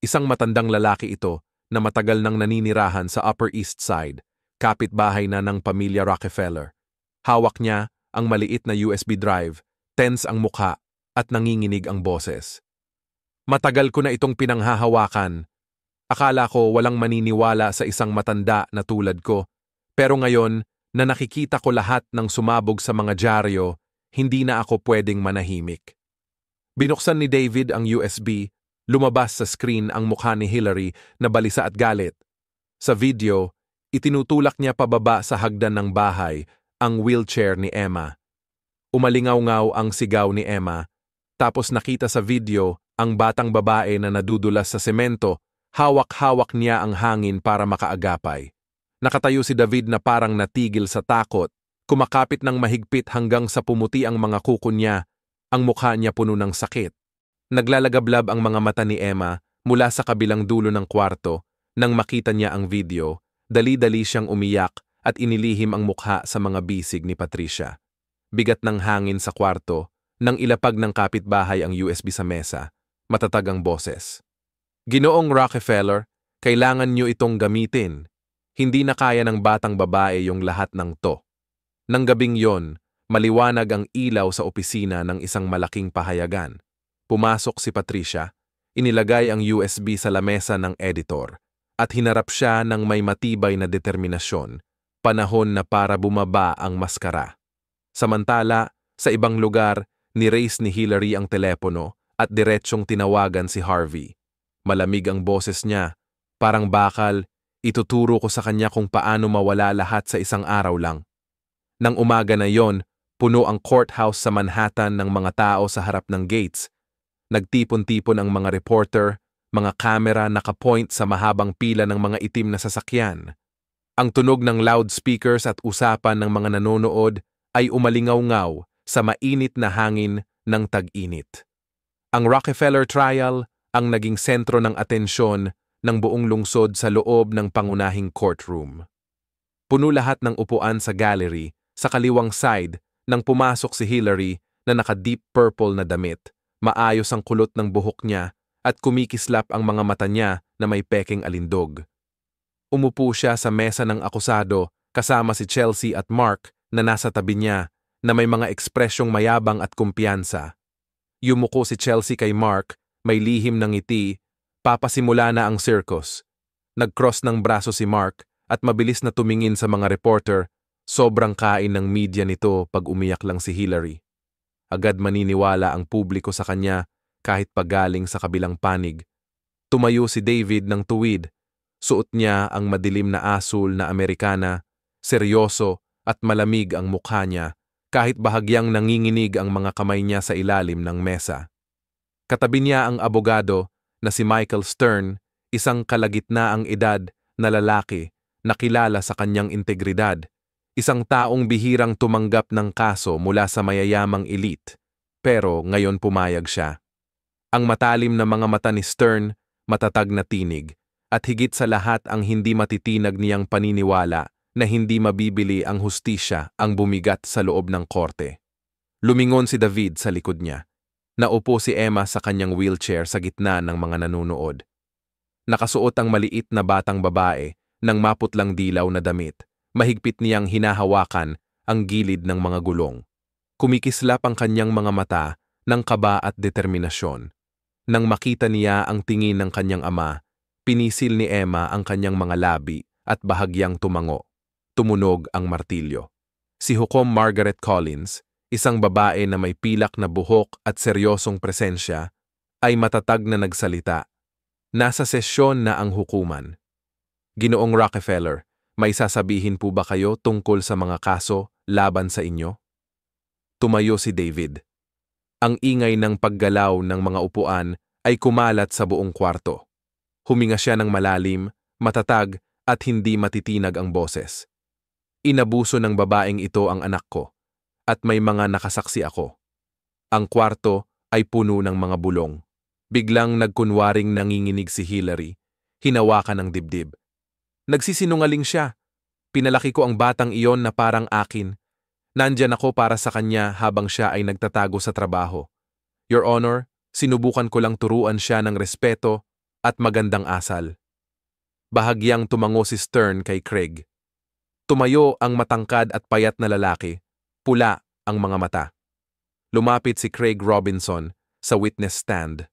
Isang matandang lalaki ito na matagal nang naninirahan sa Upper East Side, kapitbahay na ng pamilya Rockefeller. Hawak niya ang maliit na USB drive, tense ang mukha at nanginginig ang boses. Matagal ko na itong pinanghahawakan. Akala ko walang maniniwala sa isang matanda na tulad ko, pero ngayon na nakikita ko lahat ng sumabog sa mga dyaryo, hindi na ako pwedeng manahimik. Binuksan ni David ang USB, lumabas sa screen ang mukha ni Hillary na balisa at galit. Sa video, itinutulak niya pababa sa hagdan ng bahay ang wheelchair ni Emma. Umalingaw-ngaw ang sigaw ni Emma, tapos nakita sa video ang batang babae na nadudulas sa semento, hawak-hawak niya ang hangin para makaagapay. Nakatayo si David na parang natigil sa takot, kumakapit ng mahigpit hanggang sa pumuti ang mga kuko niya, ang mukha niya puno ng sakit. Naglalagablab ang mga mata ni Emma mula sa kabilang dulo ng kwarto. Nang makita niya ang video, dali-dali siyang umiyak at inilihim ang mukha sa mga bisig ni Patricia. Bigat ng hangin sa kwarto, nang ilapag ng kapitbahay ang USB sa mesa, matatag ang boses. Ginoong Rockefeller, kailangan niyo itong gamitin. Hindi na kaya ng batang babae yung lahat ng to. Nang gabing yon, maliwanag ang ilaw sa opisina ng isang malaking pahayagan. Pumasok si Patricia, inilagay ang USB sa lamesa ng editor, at hinarap siya ng may matibay na determinasyon, panahon na para bumaba ang maskara. Samantala, sa ibang lugar, ni-raise ni Hillary ang telepono at diretsyong tinawagan si Harvey. Malamig ang boses niya, parang bakal, ituturo ko sa kanya kung paano mawala lahat sa isang araw lang. Nang umaga na yon, puno ang courthouse sa Manhattan ng mga tao sa harap ng gates. Nagtipon-tipon ang mga reporter, mga kamera nakapoint sa mahabang pila ng mga itim na sasakyan. Ang tunog ng loudspeakers at usapan ng mga nanonood ay umalingaw-ngaw sa mainit na hangin ng tag-init. Ang Rockefeller trial ang naging sentro ng atensyon ng buong lungsod sa loob ng pangunahing courtroom. Puno lahat ng upuan sa gallery sa kaliwang side nang pumasok si Hillary na naka-deep purple na damit, maayos ang kulot ng buhok niya at kumikislap ang mga mata niya na may pekeng alindog. Umupo siya sa mesa ng akusado kasama si Chelsea at Mark na nasa tabi niya na may mga ekspresyong mayabang at kumpiyansa. Yumuko si Chelsea kay Mark, may lihim ng ngiti, papasimula na ang circus. Nag-cross ng braso si Mark at mabilis na tumingin sa mga reporter, sobrang kain ng media nito pag umiyak lang si Hillary. Agad maniniwala ang publiko sa kanya kahit pagaling sa kabilang panig. Tumayo si David ng tuwid. Suot niya ang madilim na asul na Amerikana, seryoso at malamig ang mukha niya kahit bahagyang nanginginig ang mga kamay niya sa ilalim ng mesa. Katabi niya ang abogado na si Michael Stern, isang kalagitnaang edad na lalaki na kilala sa kanyang integridad, isang taong bihirang tumanggap ng kaso mula sa mayayamang elite, pero ngayon pumayag siya. Ang matalim na mga mata ni Stern, matatag na tinig, at higit sa lahat ang hindi matitinag niyang paniniwala na hindi mabibili ang hustisya ang bumigat sa loob ng korte. Lumingon si David sa likod niya. Naupo si Emma sa kanyang wheelchair sa gitna ng mga nanonood. Nakasuot ang maliit na batang babae ng maputlang dilaw na damit. Mahigpit niyang hinahawakan ang gilid ng mga gulong. Kumikislap ang kanyang mga mata ng kaba at determinasyon. Nang makita niya ang tingin ng kanyang ama, pinisil ni Emma ang kanyang mga labi at bahagyang tumango. Tumunog ang martilyo. Si Hukom Margaret Collins, isang babae na may pilak na buhok at seryosong presensya, ay matatag na nagsalita. Nasa sesyon na ang hukuman. Ginoong Rockefeller, may sasabihin po ba kayo tungkol sa mga kaso laban sa inyo? Tumayo si David. Ang ingay ng paggalaw ng mga upuan ay kumalat sa buong kwarto. Huminga siya ng malalim, matatag at hindi matitinag ang boses. Inabuso ng babaeng ito ang anak ko, at may mga nakasaksi ako. Ang kwarto ay puno ng mga bulong. Biglang nagkunwaring nanginginig si Hillary, hinawakan ng dibdib. Nagsisinungaling siya. Pinalaki ko ang batang iyon na parang akin. Nandyan ako para sa kanya habang siya ay nagtatago sa trabaho. Your Honor, sinubukan ko lang turuan siya ng respeto at magandang asal. Bahagyang tumango si Stern kay Craig. Tumayo ang matangkad at payat na lalaki, pula ang mga mata. Lumapit si Craig Robinson sa witness stand.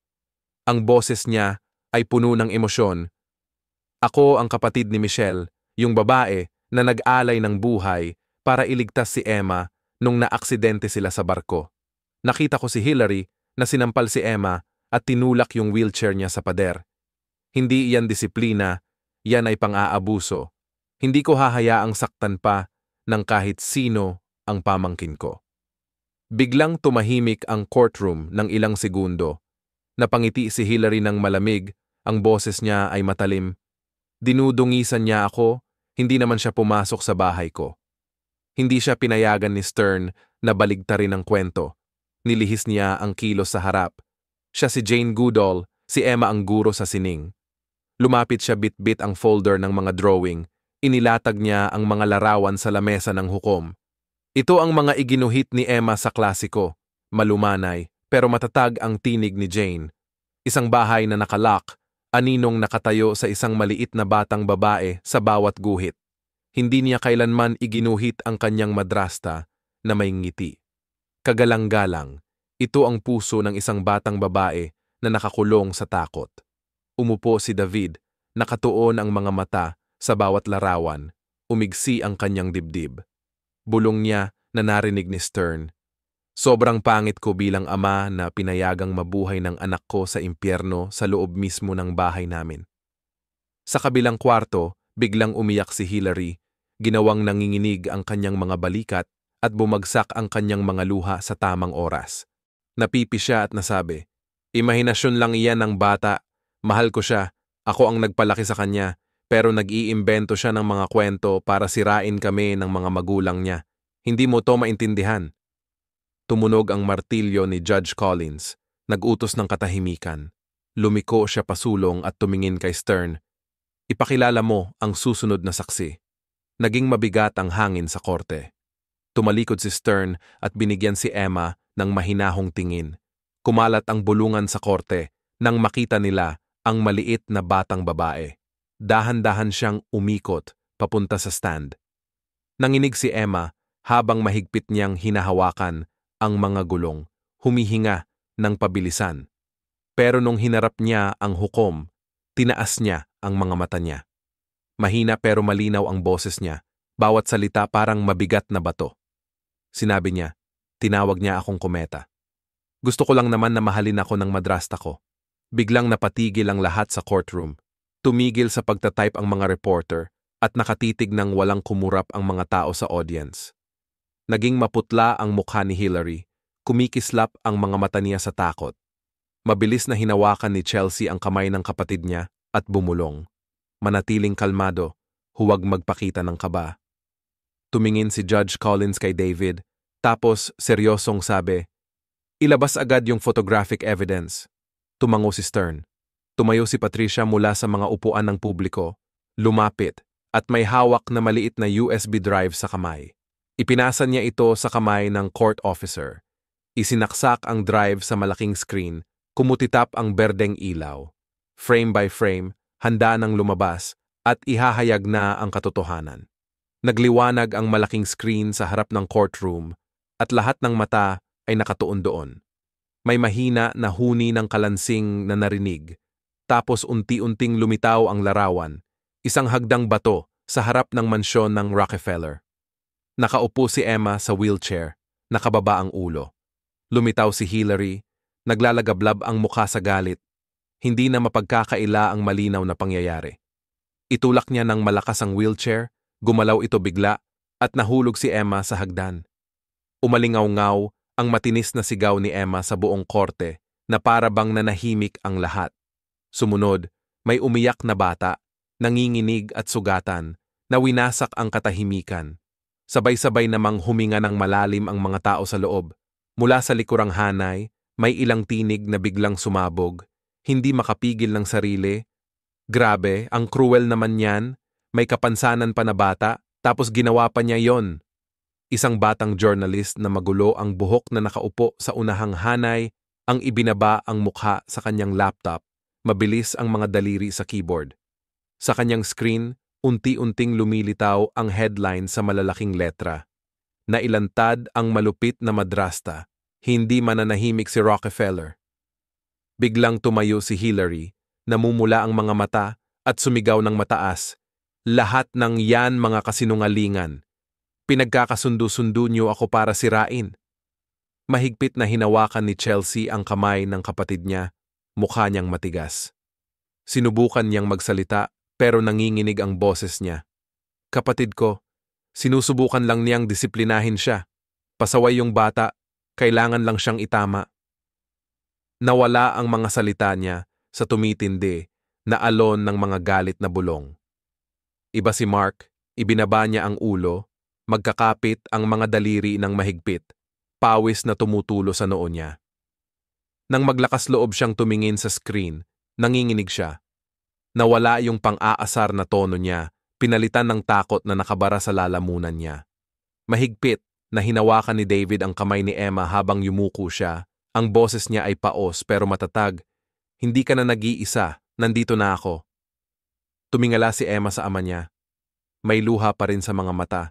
Ang boses niya ay puno ng emosyon. Ako ang kapatid ni Michelle, yung babae na nag-alay ng buhay para iligtas si Emma nung naaksidente sila sa barko. Nakita ko si Hillary na sinampal si Emma at tinulak yung wheelchair niya sa pader. Hindi iyan disiplina, yan ay pang-aabuso. Hindi ko hahayaang saktan pa ng kahit sino ang pamangkin ko. Biglang tumahimik ang courtroom ng ilang segundo. Napangiti si Hillary ng malamig, ang boses niya ay matalim. Dinudungisan niya ako, hindi naman siya pumasok sa bahay ko. Hindi siya pinayagan ni Stern na baligtarin ang kwento. Nilihis niya ang kilos sa harap. Siya si Jane Goodall, si Emma ang guro sa sining. Lumapit siya bit-bit ang folder ng mga drawing. Inilatag niya ang mga larawan sa lamesa ng hukom. Ito ang mga iginuhit ni Emma sa klasiko. Malumanay, pero matatag ang tinig ni Jane. Isang bahay na nakalock, aninong nakatayo sa isang maliit na batang babae sa bawat guhit. Hindi niya kailanman iginuhit ang kanyang madrasta na may ngiti. Kagalang-galang, ito ang puso ng isang batang babae na nakakulong sa takot. Umupo si David, nakatuon ang mga mata sa bawat larawan, umigsi ang kanyang dibdib. Bulong niya na narinig ni Stern. Sobrang pangit ko bilang ama na pinayagang mabuhay ng anak ko sa impyerno sa loob mismo ng bahay namin. Sa kabilang kwarto, biglang umiyak si Hillary, ginawang nanginginig ang kanyang mga balikat at bumagsak ang kanyang mga luha sa tamang oras. Napipi siya at nasabi, "Imahinasyon lang iyan ng bata. Mahal ko siya. Ako ang nagpalaki sa kanya. Pero nag-iimbento siya ng mga kwento para sirain kami ng mga magulang niya. Hindi mo to maintindihan." Tumunog ang martilyo ni Judge Collins. Nag-utos ng katahimikan. Lumiko siya pasulong at tumingin kay Stern. "Ipakilala mo ang susunod na saksi." Naging mabigat ang hangin sa korte. Tumalikod si Stern at binigyan si Emma ng mahinahong tingin. Kumalat ang bulungan sa korte nang makita nila ang maliit na batang babae. Dahan-dahan siyang umikot papunta sa stand. Nanginig si Emma habang mahigpit niyang hinahawakan ang mga gulong, humihinga ng pabilisan. Pero nung hinarap niya ang hukom, tinaas niya ang mga mata niya. Mahina pero malinaw ang boses niya, bawat salita parang mabigat na bato. Sinabi niya, tinawag niya akong kometa. Gusto ko lang naman na mahalin ako ng madrasta ko. Biglang napatigil ang lahat sa courtroom. Tumigil sa pagtatype ang mga reporter at nakatitig ng walang kumurap ang mga tao sa audience. Naging maputla ang mukha ni Hillary, kumikislap ang mga mata niya sa takot. Mabilis na hinawakan ni Chelsea ang kamay ng kapatid niya at bumulong. Manatiling kalmado, huwag magpakita ng kaba. Tumingin si Judge Collins kay David, tapos seryosong sabi, "Ilabas agad yung photographic evidence." Tumango si Stern. Tumayo si Patricia mula sa mga upuan ng publiko, lumapit, at may hawak na maliit na USB drive sa kamay. Ipinasa niya ito sa kamay ng court officer. Isinaksak ang drive sa malaking screen, kumutitap ang berdeng ilaw. Frame by frame, handa nang lumabas at ihahayag na ang katotohanan. Nagliwanag ang malaking screen sa harap ng courtroom at lahat ng mata ay nakatuon doon. May mahina na huni ng kalansing na narinig, tapos unti-unting lumitaw ang larawan, isang hagdang bato sa harap ng mansyon ng Rockefeller. Nakaupo si Emma sa wheelchair, nakababa ang ulo. Lumitaw si Hillary, naglalagablab ang mukha sa galit. Hindi na mapagkakaila ang malinaw na pangyayari. Itulak niya ng malakas ang wheelchair, gumalaw ito bigla, at nahulog si Emma sa hagdan. Umalingaw-ngaw ang matinis na sigaw ni Emma sa buong korte na para bang nanahimik ang lahat. Sumunod, may umiyak na bata, nanginginig at sugatan, na winasak ang katahimikan. Sabay-sabay namang huminga ng malalim ang mga tao sa loob. Mula sa likurang hanay, may ilang tinig na biglang sumabog, hindi makapigil ng sarili. Grabe, ang cruel naman yan, may kapansanan pa na bata, tapos ginawa pa niya yon. Isang batang journalist na magulo ang buhok na nakaupo sa unahang hanay, ang ibinaba ang mukha sa kanyang laptop, mabilis ang mga daliri sa keyboard. Sa kanyang screen, unti-unting lumilitaw ang headline sa malalaking letra. Nailantad ang malupit na madrasta, hindi mananahimik si Rockefeller. Biglang tumayo si Hillary, namumula ang mga mata at sumigaw ng mataas, "Lahat ng yan mga kasinungalingan. Pinagkakasundo-sundo niyo ako para sirain." Mahigpit na hinawakan ni Chelsea ang kamay ng kapatid niya, mukha niyang matigas. Sinubukan niyang magsalita pero nanginginig ang boses niya. "Kapatid ko, sinusubukan lang niyang disiplinahin siya. Pasaway yung bata, kailangan lang siyang itama." Nawala ang mga salita niya sa tumitindi na alon ng mga galit na bulong. Iba si Mark, ibinaba niya ang ulo, magkakapit ang mga daliri ng mahigpit, pawis na tumutulo sa noo niya. Nang maglakas loob siyang tumingin sa screen, nanginginig siya. Nawala yung pang-aasar na tono niya, pinalitan ng takot na nakabara sa lalamunan niya. Mahigpit na hinawakan ni David ang kamay ni Emma habang yumuko siya. Ang boses niya ay paos pero matatag. "Hindi ka na nag-iisa, nandito na ako." Tumingala si Emma sa ama niya. May luha pa rin sa mga mata,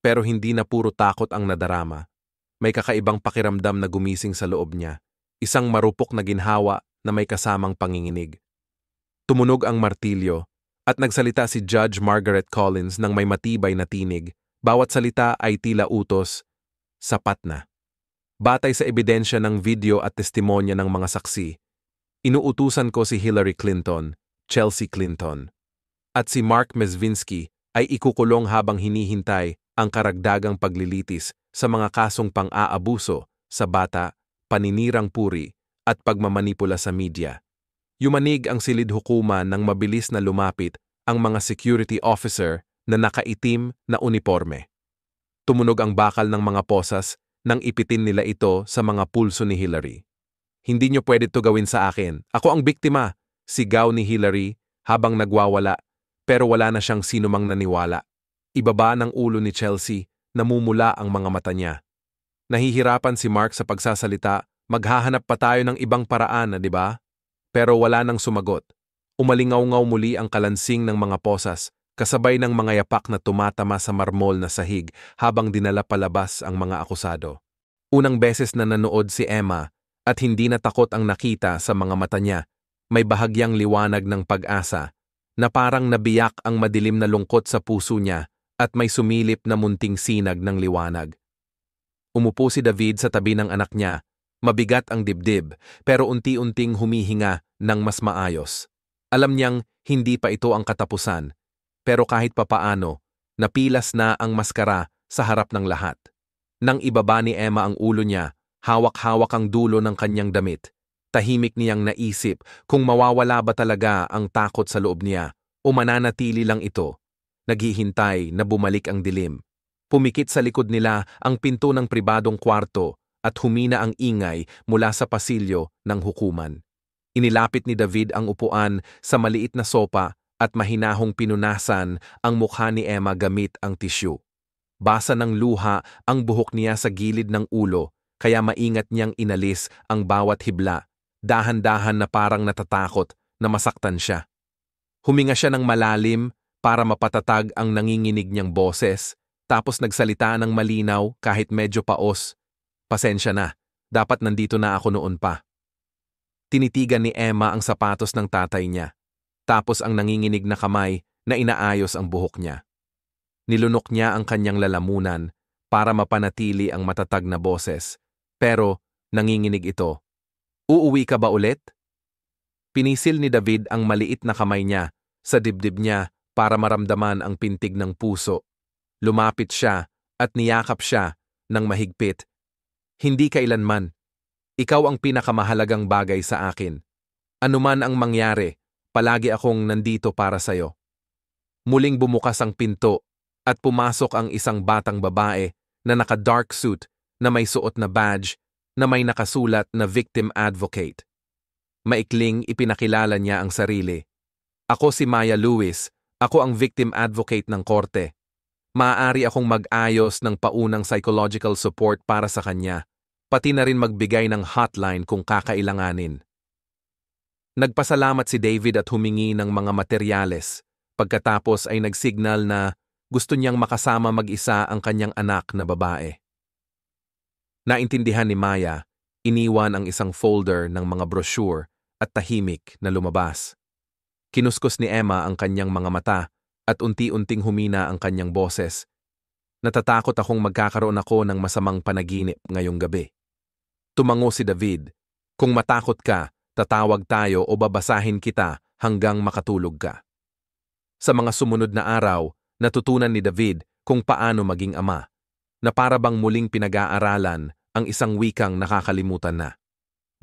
pero hindi na puro takot ang nadarama. May kakaibang pakiramdam na gumising sa loob niya, isang marupok na ginhawa na may kasamang panginginig. Tumunog ang martilyo at nagsalita si Judge Margaret Collins ng may matibay na tinig. Bawat salita ay tila utos, "Sapat na." Batay sa ebidensya ng video at testimonya ng mga saksi, inuutusan ko si Hillary Clinton, Chelsea Clinton, at si Mark Mezvinsky ay ikukulong habang hinihintay ang karagdagang paglilitis sa mga kasong pang-aabuso sa bata, paninirang puri, at pagmamanipula sa media. Yumanig ang silid hukuman nang mabilis na lumapit ang mga security officer na nakaitim na uniforme. Tumunog ang bakal ng mga posas nang ipitin nila ito sa mga pulso ni Hillary. "Hindi niyo pwede to gawin sa akin. Ako ang biktima," sigaw ni Hillary habang nagwawala, pero wala na siyang sinumang naniwala. Ibaba ng ulo ni Chelsea, namumula ang mga mata niya. Nahihirapan si Mark sa pagsasalita, "Maghahanap pa tayo ng ibang paraan, di ba?" Pero wala nang sumagot. Umalingaw-ngaw muli ang kalansing ng mga posas, kasabay ng mga yapak na tumatama sa marmol na sahig habang dinala palabas ang mga akusado. Unang beses na nanood si Emma at hindi natakot ang nakita sa mga mata niya, may bahagyang liwanag ng pag-asa na parang nabiyak ang madilim na lungkot sa puso niya at may sumilip na munting sinag ng liwanag. Umupo si David sa tabi ng anak niya. Mabigat ang dibdib, pero unti-unting humihinga ng mas maayos. Alam niyang hindi pa ito ang katapusan, pero kahit papaano, napilas na ang maskara sa harap ng lahat. Nang ibaba ni Emma ang ulo niya, hawak-hawak ang dulo ng kanyang damit. Tahimik niyang naisip kung mawawala ba talaga ang takot sa loob niya o mananatili lang ito. Naghihintay na bumalik ang dilim. Pumikit sa likod nila ang pinto ng pribadong kwarto at humina ang ingay mula sa pasilyo ng hukuman. Inilapit ni David ang upuan sa maliit na sopa at mahinahong pinunasan ang mukha ni Emma gamit ang tisyu. Basa ng luha ang buhok niya sa gilid ng ulo, kaya maingat niyang inalis ang bawat hibla, dahan-dahan na parang natatakot na masaktan siya. Huminga siya ng malalim para mapatatag ang nanginginig niyang boses, tapos nagsalita ng malinaw kahit medyo paos. "Pasensya na, dapat nandito na ako noon pa." Tinitigan ni Emma ang sapatos ng tatay niya, tapos ang nanginginig na kamay na inaayos ang buhok niya. Nilunok niya ang kanyang lalamunan para mapanatili ang matatag na boses, pero nanginginig ito. "Uuwi ka ba ulit?" Pinisil ni David ang maliit na kamay niya sa dibdib niya para maramdaman ang pintig ng puso. Lumapit siya at niyakap siya ng mahigpit. "Hindi kailanman. Ikaw ang pinakamahalagang bagay sa akin. Anuman ang mangyari, palagi akong nandito para sayo." Muling bumukas ang pinto at pumasok ang isang batang babae na naka-dark suit na may suot na badge na may nakasulat na victim advocate. Maikling ipinakilala niya ang sarili. "Ako si Maya Lewis. Ako ang victim advocate ng korte. Maaari akong mag-ayos ng paunang psychological support para sa kanya, pati na rin magbigay ng hotline kung kakailanganin." Nagpasalamat si David at humingi ng mga materyales. Pagkatapos ay nagsignal na gusto niyang makasama mag-isa ang kanyang anak na babae. Naintindihan ni Maya, iniwan ang isang folder ng mga brochure at tahimik na lumabas. Kinuskos ni Emma ang kanyang mga mata at unti-unting humina ang kanyang boses. "Natatakot akong magkakaroon ako ng masamang panaginip ngayong gabi." Tumango si David. "Kung matakot ka, tatawag tayo o babasahin kita hanggang makatulog ka." Sa mga sumunod na araw, natutunan ni David kung paano maging ama, na para bang muling pinag-aaralan ang isang wikang nakakalimutan na.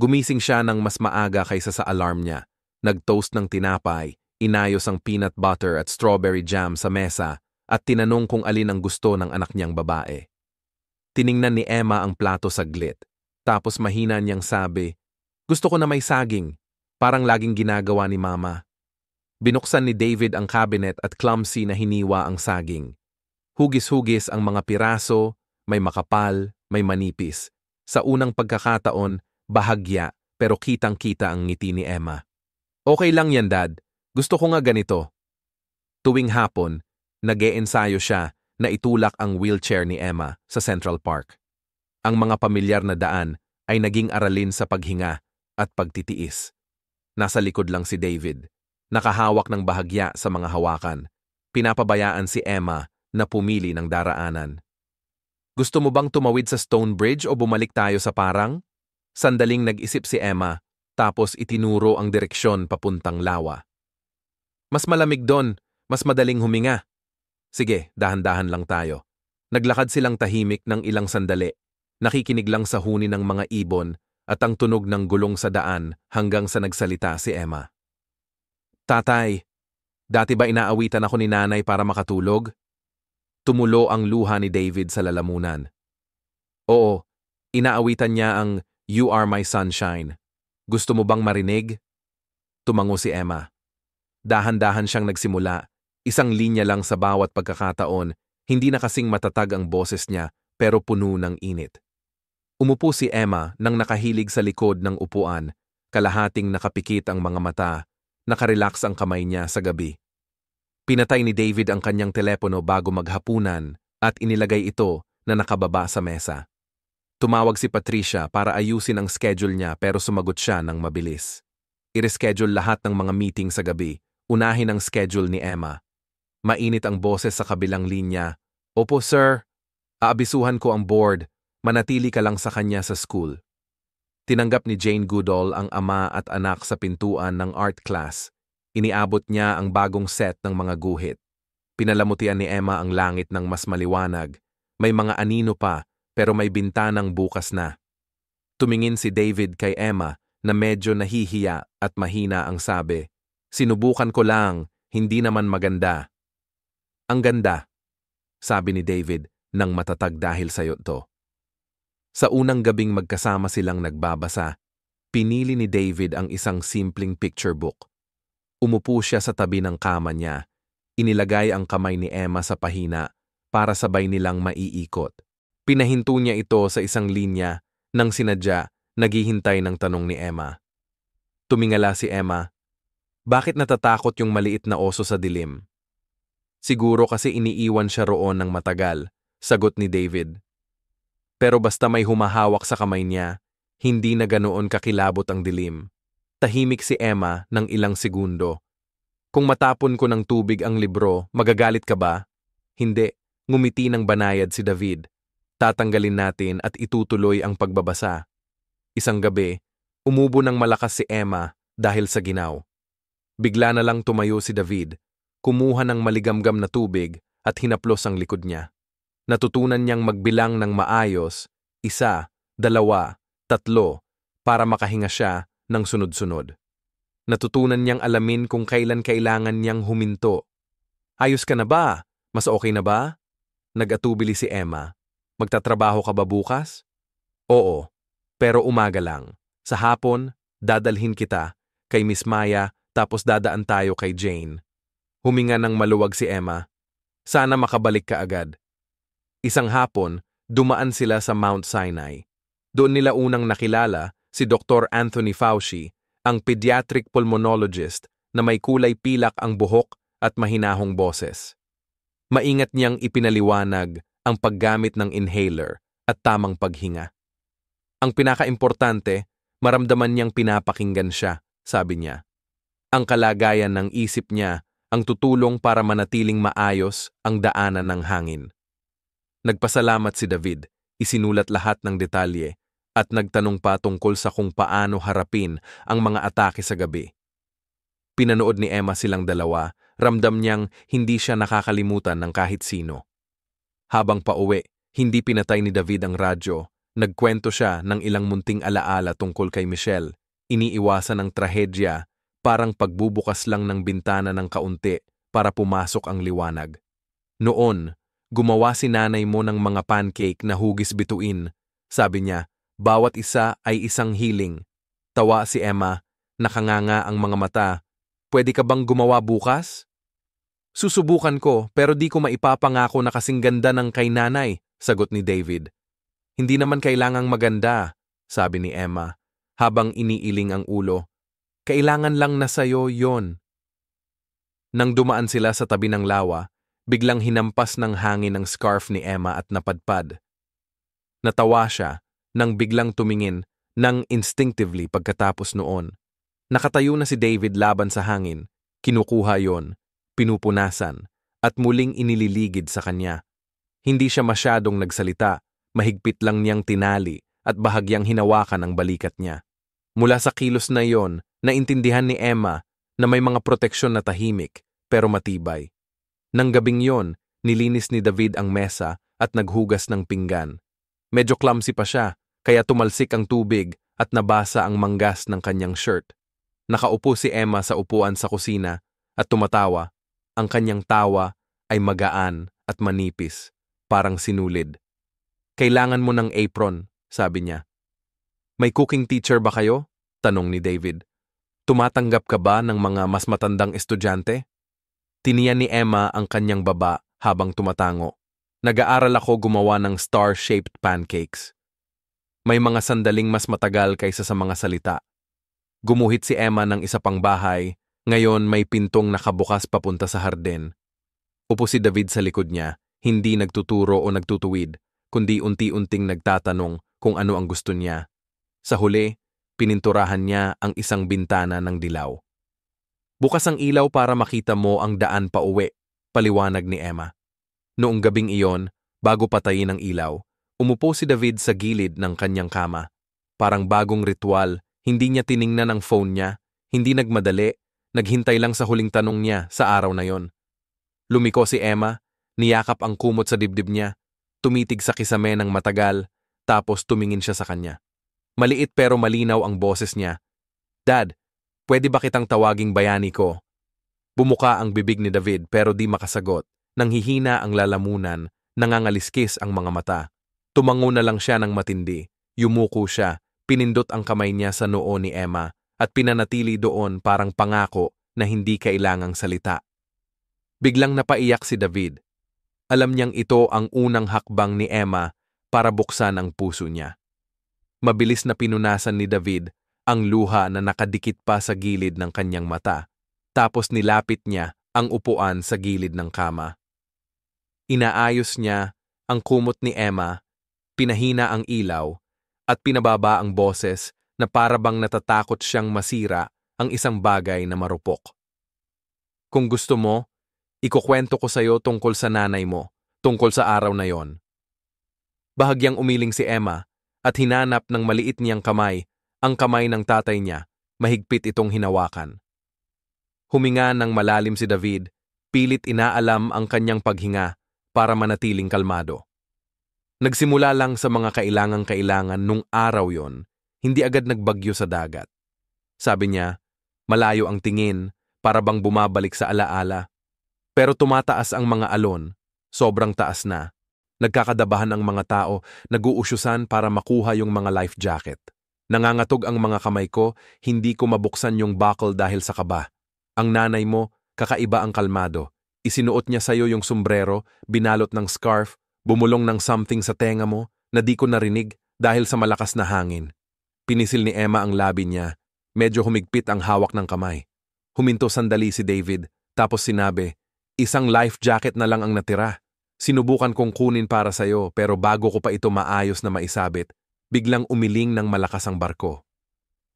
Gumising siya ng mas maaga kaysa sa alarm niya, nag-toast ng tinapay, inayos ang peanut butter at strawberry jam sa mesa at tinanong kung alin ang gusto ng anak niyang babae. Tiningnan ni Emma ang plato saglit, tapos mahina niyang sabi, "Gusto ko na may saging, parang laging ginagawa ni Mama." Binuksan ni David ang cabinet at clumsy na hiniwa ang saging. Hugis-hugis ang mga piraso, may makapal, may manipis. Sa unang pagkakataon, bahagya pero kitang-kita ang ngiti ni Emma. "Okay lang yan, Dad. Gusto ko nga ganito." Tuwing hapon, nag-e-ensayo siya na itulak ang wheelchair ni Emma sa Central Park. Ang mga pamilyar na daan ay naging aralin sa paghinga at pagtitiis. Nasa likod lang si David, nakahawak ng bahagya sa mga hawakan. Pinapabayaan si Emma na pumili ng daraanan. Gusto mo bang tumawid sa Stone Bridge o bumalik tayo sa parang? Sandaling nag-isip si Emma, tapos itinuro ang direksyon papuntang lawa. Mas malamig doon, mas madaling huminga. Sige, dahan-dahan lang tayo. Naglakad silang tahimik ng ilang sandali, nakikinig lang sa huni ng mga ibon at ang tunog ng gulong sa daan hanggang sa nagsalita si Emma. Tatay, dati ba inaawitan ako ni nanay para makatulog? Tumulo ang luha ni David sa lalamunan. Oo, inaawitan niya ang You Are My Sunshine. Gusto mo bang marinig? Tumango si Emma. Dahan-dahan siyang nagsimula, isang linya lang sa bawat pagkakataon, hindi na kasing matatag ang boses niya pero puno ng init. Umupo si Emma nang nakahilig sa likod ng upuan, kalahating nakapikit ang mga mata, nakarelax ang kamay niya sa gabi. Pinatay ni David ang kanyang telepono bago maghapunan at inilagay ito na nakababa sa mesa. Tumawag si Patricia para ayusin ang schedule niya pero sumagot siya ng mabilis. I-reschedule lahat ng mga meeting sa gabi, unahin ang schedule ni Emma. Mainit ang boses sa kabilang linya. Opo sir, aabisuhan ko ang board, manatili ka lang sa kanya sa school. Tinanggap ni Jane Goodall ang ama at anak sa pintuan ng art class. Iniabot niya ang bagong set ng mga guhit. Pinalamutian ni Emma ang langit ng mas maliwanag. May mga anino pa, pero may bintanang bukas na. Tumingin si David kay Emma na medyo nahihiya at mahina ang sabi. Sinubukan ko lang, hindi naman maganda. Ang ganda, sabi ni David nang matatag dahil sayo to. Sa unang gabing magkasama silang nagbabasa, pinili ni David ang isang simpleng picture book. Umupo siya sa tabi ng kama niya. Inilagay ang kamay ni Emma sa pahina para sabay nilang maiikot. Pinahinto niya ito sa isang linya nang sinadya, naghihintay ng tanong ni Emma. Tumingala si Emma. Bakit natatakot yung maliit na oso sa dilim? Siguro kasi iniiwan siya roon ng matagal, sagot ni David. Pero basta may humahawak sa kamay niya, hindi na ganoon kakilabot ang dilim. Tahimik si Emma ng ilang segundo. Kung matapon ko ng tubig ang libro, magagalit ka ba? Hindi, ngumiti ng banayad si David. Tatanggalin natin at itutuloy ang pagbabasa. Isang gabi, umubo ng malakas si Emma dahil sa ginaw. Bigla na lang tumayo si David, kumuha ng maligamgam na tubig at hinaplos ang likod niya. Natutunan niyang magbilang ng maayos, 1, 2, 3, para makahinga siya ng sunod-sunod. Natutunan niyang alamin kung kailan kailangan niyang huminto. Ayos ka na ba? Mas okay na ba? Nag-atubili si Emma. Magtatrabaho ka ba bukas? Oo, pero umaga lang. Sa hapon, dadalhin kita kay Miss Maya tapos dadaan tayo kay Jane. Huminga ng maluwag si Emma. Sana makabalik ka agad. Isang hapon, dumaan sila sa Mount Sinai. Doon nila unang nakilala si Dr. Anthony Fauci, ang pediatric pulmonologist na may kulay pilak ang buhok at mahinahong boses. Maingat niyang ipinaliwanag ang paggamit ng inhaler at tamang paghinga. Ang pinakaimportante, maramdaman niyang pinapakinggan siya, sabi niya. Ang kalagayan ng isip niya ang tutulong para manatiling maayos ang daanan ng hangin. Nagpasalamat si David, isinulat lahat ng detalye, at nagtanong pa tungkol sa kung paano harapin ang mga atake sa gabi. Pinanood ni Emma silang dalawa, ramdam niyang hindi siya nakakalimutan ng kahit sino. Habang pauwi, hindi pinatay ni David ang radyo, nagkwento siya ng ilang munting alaala tungkol kay Michelle, iniiwasan ng trahedya, parang pagbubukas lang ng bintana ng kaunti para pumasok ang liwanag. Noon, gumawa si nanay mo ng mga pancake na hugis bituin, sabi niya. Bawat isa ay isang healing. Tawa si Emma, nakanganga ang mga mata. Pwede ka bang gumawa bukas? Susubukan ko pero di ko maipapangako na kasing ganda ng kay nanay, sagot ni David. Hindi naman kailangang maganda, sabi ni Emma, habang iniiling ang ulo. Kailangan lang na sayo yon. Nang dumaan sila sa tabi ng lawa, biglang hinampas ng hangin ang scarf ni Emma at napadpad. Natawa siya nang biglang tumingin nang instinctively pagkatapos noon. Nakatayo na si David laban sa hangin, kinukuha yon, pinupunasan, at muling inililigid sa kanya. Hindi siya masyadong nagsalita, mahigpit lang niyang tinali at bahagyang hinawakan ang balikat niya. Mula sa kilos na iyon, naintindihan ni Emma na may mga proteksyon na tahimik pero matibay. Nang gabing yon, nilinis ni David ang mesa at naghugas ng pinggan. Medyo clumsy pa siya, kaya tumalsik ang tubig at nabasa ang manggas ng kanyang shirt. Nakaupo si Emma sa upuan sa kusina at tumatawa. Ang kanyang tawa ay magaan at manipis, parang sinulid. "Kailangan mo ng apron," sabi niya. "May cooking teacher ba kayo?" tanong ni David. "Tumatanggap ka ba ng mga mas matandang estudyante?" Tiniyan ni Emma ang kanyang baba habang tumatango. "Nag-aaral ako gumawa ng star-shaped pancakes." May mga sandaling mas matagal kaysa sa mga salita. Gumuhit si Emma ng isa pang bahay, ngayon may pintong nakabukas papunta sa hardin. Upo si David sa likod niya, hindi nagtuturo o nagtutuwid, kundi unti-unting nagtatanong kung ano ang gusto niya. Sa huli, pininturahan niya ang isang bintana ng dilaw. "Bukas ang ilaw para makita mo ang daan pa uwi," paliwanag ni Emma. Noong gabing iyon, bago patayin ang ilaw, umupo si David sa gilid ng kanyang kama. Parang bagong ritual, hindi niya tiningnan ang phone niya, hindi nagmadali, naghintay lang sa huling tanong niya sa araw na yon. Lumiko si Emma, niyakap ang kumot sa dibdib niya, tumitig sa kisame ng matagal, tapos tumingin siya sa kanya. Maliit pero malinaw ang boses niya. "Dad, pwede ba kitang tawaging bayani ko?" Bumuka ang bibig ni David pero di makasagot. Nanghihina ang lalamunan, nangangaliskis ang mga mata. Tumango na lang siya ng matindi. Yumuko siya, pinindot ang kamay niya sa noo ni Emma at pinanatili doon parang pangako na hindi kailangang salita. Biglang napaiyak si David. Alam niyang ito ang unang hakbang ni Emma para buksan ang puso niya. Mabilis na pinunasan ni David ang luha na nakadikit pa sa gilid ng kanyang mata, tapos nilapit niya ang upuan sa gilid ng kama. Inaayos niya ang kumot ni Emma, pinahina ang ilaw, at pinababa ang boses na parabang natatakot siyang masira ang isang bagay na marupok. "Kung gusto mo, ikukwento ko sa'yo tungkol sa nanay mo, tungkol sa araw na yon." Bahagyang umiling si Emma at hinanap ng maliit niyang kamay ang kamay ng tatay niya, mahigpit itong hinawakan. Huminga ng malalim si David, pilit inaalam ang kanyang paghinga para manatiling kalmado. Nagsimula lang sa mga kailangang-kailangan nung araw yon, hindi agad nagbagyo sa dagat. Sabi niya, malayo ang tingin, para bang bumabalik sa alaala. Pero tumataas ang mga alon, sobrang taas na. Nagkakadabahan ang mga tao, nag-uusyusan para makuha yung mga life jacket. Nangangatog ang mga kamay ko, hindi ko mabuksan yung buckle dahil sa kaba. Ang nanay mo, kakaiba ang kalmado. Isinuot niya sa'yo yung sombrero, binalot ng scarf, bumulong ng something sa tenga mo na di ko narinig dahil sa malakas na hangin. Pinisil ni Emma ang labi niya. Medyo humigpit ang hawak ng kamay. Huminto sandali si David, tapos sinabi, "Isang life jacket na lang ang natira. Sinubukan kong kunin para sa'yo pero bago ko pa ito maayos na maisabit, biglang umiling ng malakas ang barko.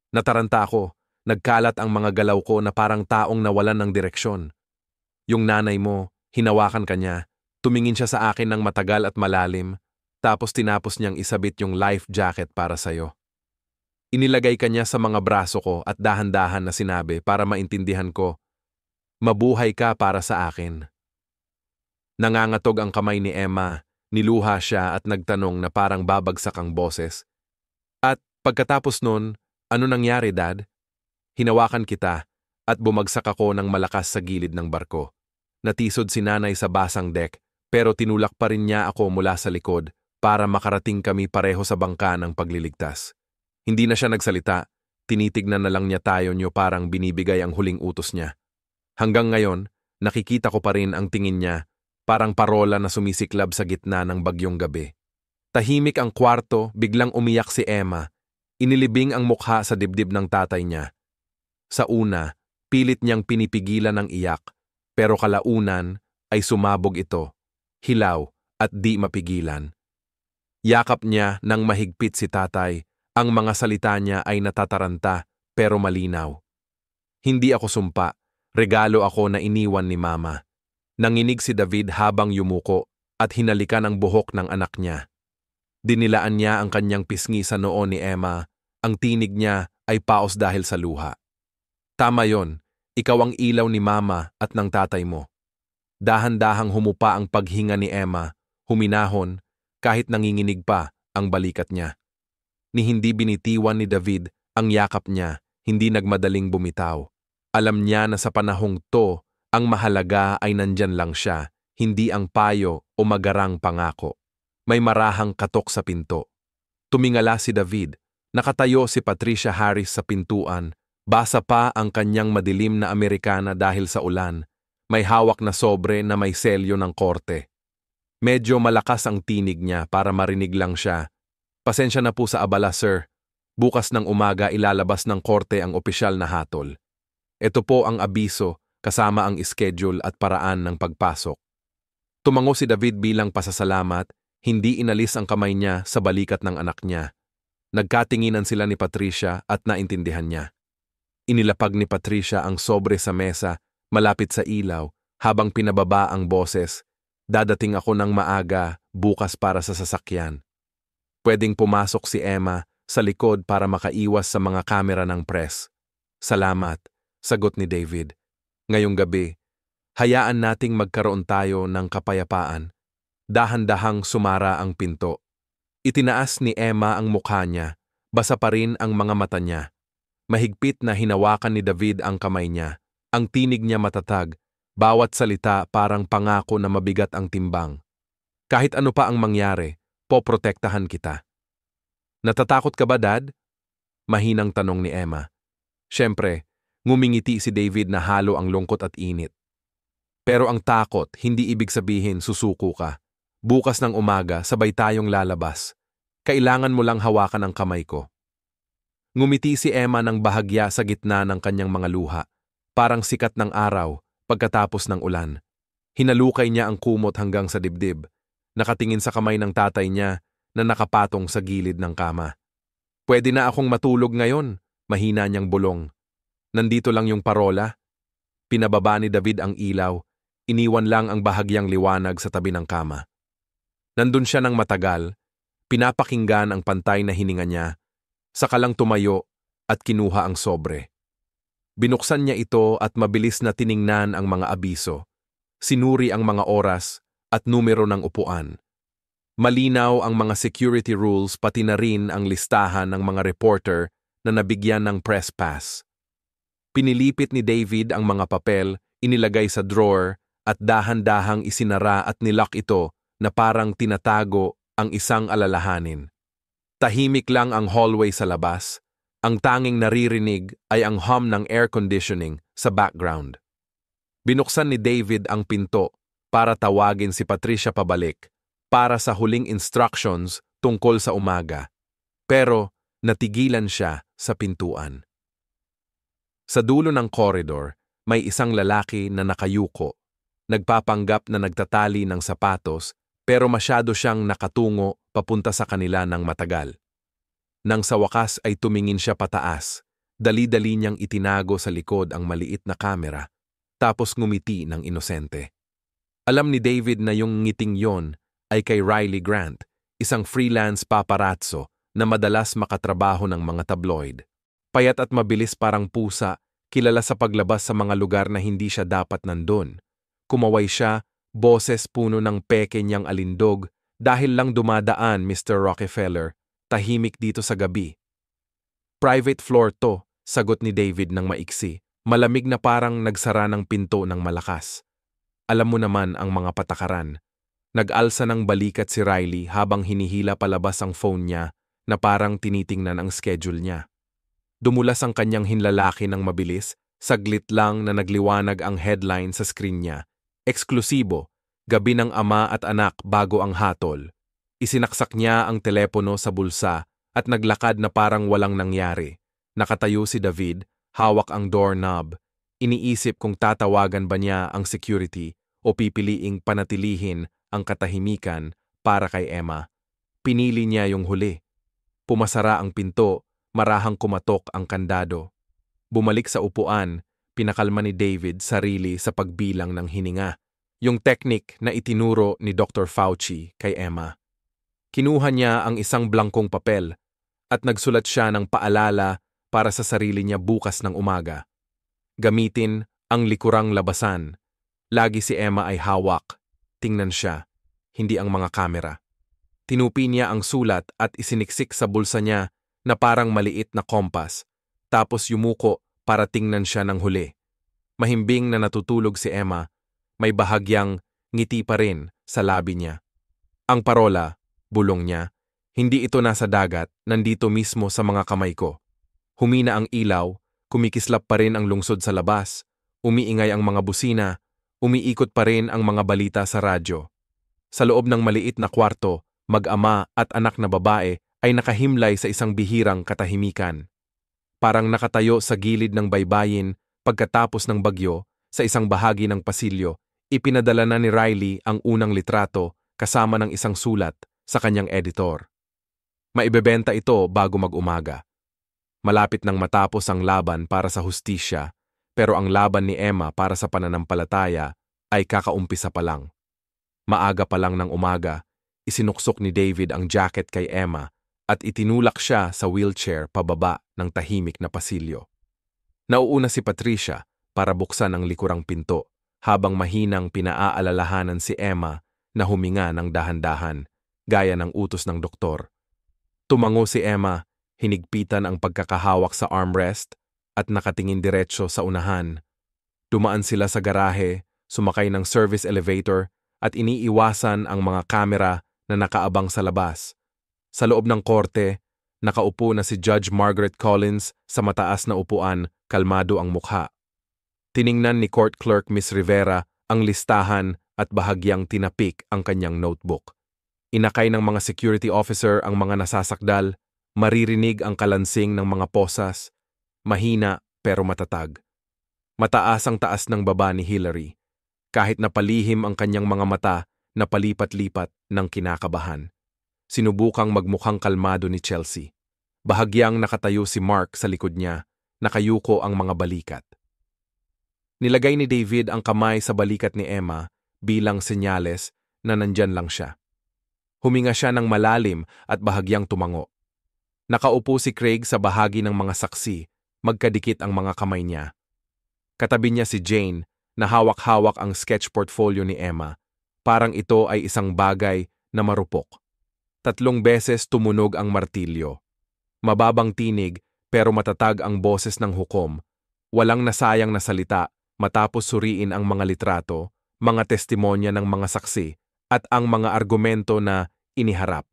Nataranta ako, nagkalat ang mga galaw ko na parang taong nawalan ng direksyon. Yung nanay mo, hinawakan ka niya, tumingin siya sa akin ng matagal at malalim, tapos tinapos niyang isabit yung life jacket para sa'yo. Inilagay ka niya sa mga braso ko at dahan-dahan na sinabi para maintindihan ko, mabuhay ka para sa akin." Nangangatog ang kamay ni Emma, niluha siya at nagtanong na parang babagsak ang boses. "At pagkatapos nun, ano nangyari, Dad?" "Hinawakan kita at bumagsak ako ng malakas sa gilid ng barko. Natisod si nanay sa basang deck pero tinulak pa rin niya ako mula sa likod para makarating kami pareho sa bangka ng pagliligtas. Hindi na siya nagsalita, tinitignan na lang niya tayo niyo parang binibigay ang huling utos niya. Hanggang ngayon, nakikita ko pa rin ang tingin niya, parang parola na sumisiklab sa gitna ng bagyong gabi." Tahimik ang kwarto, biglang umiyak si Emma. Inilibing ang mukha sa dibdib ng tatay niya. Sa una, pilit niyang pinipigilan ang iyak, pero kalaunan ay sumabog ito, hilaw at di mapigilan. Yakap niya nang mahigpit si tatay, ang mga salita niya ay natataranta pero malinaw. "Hindi ako sumpa, regalo ako na iniwan ni Mama." Nanginig si David habang yumuko at hinalikan ang buhok ng anak niya. Dinilaan niya ang kanyang pisngi sa noo ni Emma, ang tinig niya ay paos dahil sa luha. Tama yon, ikaw ang ilaw ni mama at ng tatay mo. Dahan-dahang humupa ang paghinga ni Emma, huminahon, kahit nanginginig pa ang balikat niya. Ni hindi binitiwan ni David ang yakap niya, hindi nagmadaling bumitaw. Alam niya na sa panahong to, ang mahalaga ay nandyan lang siya, hindi ang payo o magarang pangako. May marahang katok sa pinto. Tumingala si David. Nakatayo si Patricia Harris sa pintuan. Basa pa ang kanyang madilim na Amerikana dahil sa ulan. May hawak na sobre na may selyo ng korte. Medyo malakas ang tinig niya para marinig lang siya. Pasensya na po sa abala, sir. Bukas ng umaga ilalabas ng korte ang opisyal na hatol. Ito po ang abiso kasama ang schedule at paraan ng pagpasok. Tumango si David bilang pasasalamat, hindi inalis ang kamay niya sa balikat ng anak niya. Nagkatinginan sila ni Patricia at naintindihan niya. Inilapag ni Patricia ang sobre sa mesa, malapit sa ilaw, habang pinababa ang boses. Dadating ako ng maaga, bukas para sa sasakyan. Pwedeng pumasok si Emma sa likod para makaiwas sa mga kamera ng press. Salamat, sagot ni David. Ngayong gabi, hayaan nating magkaroon tayo ng kapayapaan. Dahan-dahang sumara ang pinto. Itinaas ni Emma ang mukha niya, basa pa rin ang mga mata niya. Mahigpit na hinawakan ni David ang kamay niya. Ang tinig niya matatag, bawat salita parang pangako na mabigat ang timbang. Kahit ano pa ang mangyari, poprotektahan kita. Natatakot ka ba, Dad? Mahinang tanong ni Emma. Siyempre, ngumingiti si David na halo ang lungkot at init. Pero ang takot, hindi ibig sabihin susuko ka. Bukas ng umaga, sabay tayong lalabas. Kailangan mo lang hawakan ang kamay ko. Ngumiti si Emma ng bahagya sa gitna ng kanyang mga luha, parang sikat ng araw pagkatapos ng ulan. Hinalukay niya ang kumot hanggang sa dibdib, nakatingin sa kamay ng tatay niya na nakapatong sa gilid ng kama. Pwede na akong matulog ngayon, mahina niyang bulong. Nandito lang yung parola. Pinababa ni David ang ilaw, iniwan lang ang bahagyang liwanag sa tabi ng kama. Nandun siya ng matagal, pinapakinggan ang pantay na hininga niya, saka lang tumayo at kinuha ang sobre. Binuksan niya ito at mabilis na tiningnan ang mga abiso. Sinuri ang mga oras at numero ng upuan. Malinaw ang mga security rules pati na rin ang listahan ng mga reporter na nabigyan ng press pass. Pinilipit ni David ang mga papel, inilagay sa drawer at dahan-dahang isinara at nilock ito na parang tinatago ang isang alalahanin. Tahimik lang ang hallway sa labas. Ang tanging naririnig ay ang hum ng air conditioning sa background. Binuksan ni David ang pinto para tawagin si Patricia pabalik para sa huling instructions tungkol sa umaga. Pero natigilan siya sa pintuan. Sa dulo ng koridor, may isang lalaki na nakayuko. Nagpapanggap na nagtatali ng sapatos pero masyado siyang nakatungo papunta sa kanila ng matagal. Nang sa wakas ay tumingin siya pataas, dali-dali niyang itinago sa likod ang maliit na kamera, tapos ngumiti ng inosente. Alam ni David na yung ngiting yon ay kay Riley Grant, isang freelance paparazzo na madalas makatrabaho ng mga tabloid. Payat at mabilis parang pusa, kilala sa paglabas sa mga lugar na hindi siya dapat nandun. Kumaway siya, boses puno ng peke niyang alindog, dahil lang dumadaan, Mr. Rockefeller, tahimik dito sa gabi. Private floor to, sagot ni David ng maiksi, malamig na parang nagsara ng pinto ng malakas. Alam mo naman ang mga patakaran. Nag-alsa ng balikat si Riley habang hinihila palabas ang phone niya na parang tinitingnan ang schedule niya. Dumulas ang kanyang hinlalaki ng mabilis, saglit lang na nagliwanag ang headline sa screen niya. Eksklusibo, gabi ng ama at anak bago ang hatol. Isinaksak niya ang telepono sa bulsa at naglakad na parang walang nangyari. Nakatayo si David, hawak ang doorknob. Iniisip kung tatawagan ba niya ang security o pipiliing panatilihin ang katahimikan para kay Emma. Pinili niya yung huli. Pumasara ang pinto, marahang kumatok ang kandado. Bumalik sa upuan, pinakalma ni David sarili sa pagbilang ng hininga. Yung technique na itinuro ni Dr. Fauci kay Emma. Kinuha niya ang isang blangkong papel at nagsulat siya ng paalala para sa sarili niya bukas ng umaga. Gamitin ang likurang labasan. Lagi si Emma ay hawak. Tingnan siya, hindi ang mga kamera. Tinupi niya ang sulat at isiniksik sa bulsa niya na parang maliit na kompas, tapos yumuko para tingnan siya ng huli. Mahimbing na natutulog si Emma, may bahagyang ngiti pa rin sa labi niya. Ang parola, bulong niya, hindi ito nasa dagat, nandito mismo sa mga kamay ko. Humina ang ilaw, kumikislap pa rin ang lungsod sa labas, umiingay ang mga busina, umiikot pa rin ang mga balita sa radyo. Sa loob ng maliit na kwarto, mag-ama at anak na babae ay nakahimlay sa isang bihirang katahimikan. Parang nakatayo sa gilid ng baybayin pagkatapos ng bagyo, sa isang bahagi ng pasilyo, ipinadala na ni Riley ang unang litrato kasama ng isang sulat sa kanyang editor. Maibebenta ito bago mag-umaga. Malapit nang matapos ang laban para sa hustisya, pero ang laban ni Emma para sa pananampalataya ay kakaumpisa pa lang. Maaga pa lang ng umaga, isinuksok ni David ang jacket kay Emma at itinulak siya sa wheelchair pababa ng tahimik na pasilyo. Nauuna si Patricia para buksan ang likurang pinto habang mahinang pinaaalalahanan si Emma na huminga ng dahan-dahan, gaya ng utos ng doktor. Tumango si Emma, hinigpitan ang pagkakahawak sa armrest at nakatingin diretso sa unahan. Dumaan sila sa garahe, sumakay ng service elevator at iniiwasan ang mga kamera na nakaabang sa labas. Sa loob ng korte, nakaupo na si Judge Margaret Collins sa mataas na upuan, kalmado ang mukha. Tiningnan ni Court Clerk Miss Rivera ang listahan at bahagyang tinapik ang kanyang notebook. Inakay ng mga security officer ang mga nasasakdal, maririnig ang kalansing ng mga posas, mahina pero matatag. Mataas ang taas ng baba ni Hillary, kahit napalihim ang kanyang mga mata na palipat-lipat ng kinakabahan. Sinubukang magmukhang kalmado ni Chelsea. Bahagyang nakatayo si Mark sa likod niya, nakayuko ang mga balikat. Nilagay ni David ang kamay sa balikat ni Emma bilang senyales na nandyan lang siya. Huminga siya ng malalim at bahagyang tumango. Nakaupo si Craig sa bahagi ng mga saksi, magkadikit ang mga kamay niya. Katabi niya si Jane na hawak-hawak ang sketch portfolio ni Emma, parang ito ay isang bagay na marupok. 3 beses tumunog ang martilyo. Mababang tinig pero matatag ang boses ng hukom. Walang nasayang na salita matapos suriin ang mga litrato, mga testimonya ng mga saksi, at ang mga argumento na iniharap.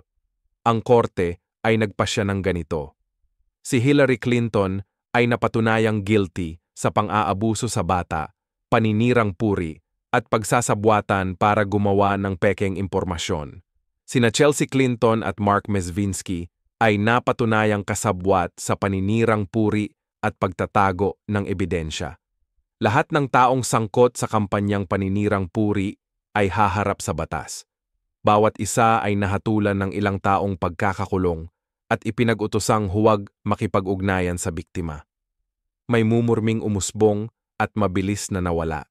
Ang korte ay nagpasya ng ganito. Si Hillary Clinton ay napatunayang guilty sa pang-aabuso sa bata, paninirang puri, at pagsasabwatan para gumawa ng pekeng impormasyon. Sina Chelsea Clinton at Mark Mesvinsky ay napatunayang kasabwat sa paninirang puri at pagtatago ng ebidensya. Lahat ng taong sangkot sa kampanyang paninirang puri ay haharap sa batas. Bawat isa ay nahatulan ng ilang taong pagkakakulong at ipinag-utosang huwag makipag-ugnayan sa biktima. May mumurming umusbong at mabilis na nawala.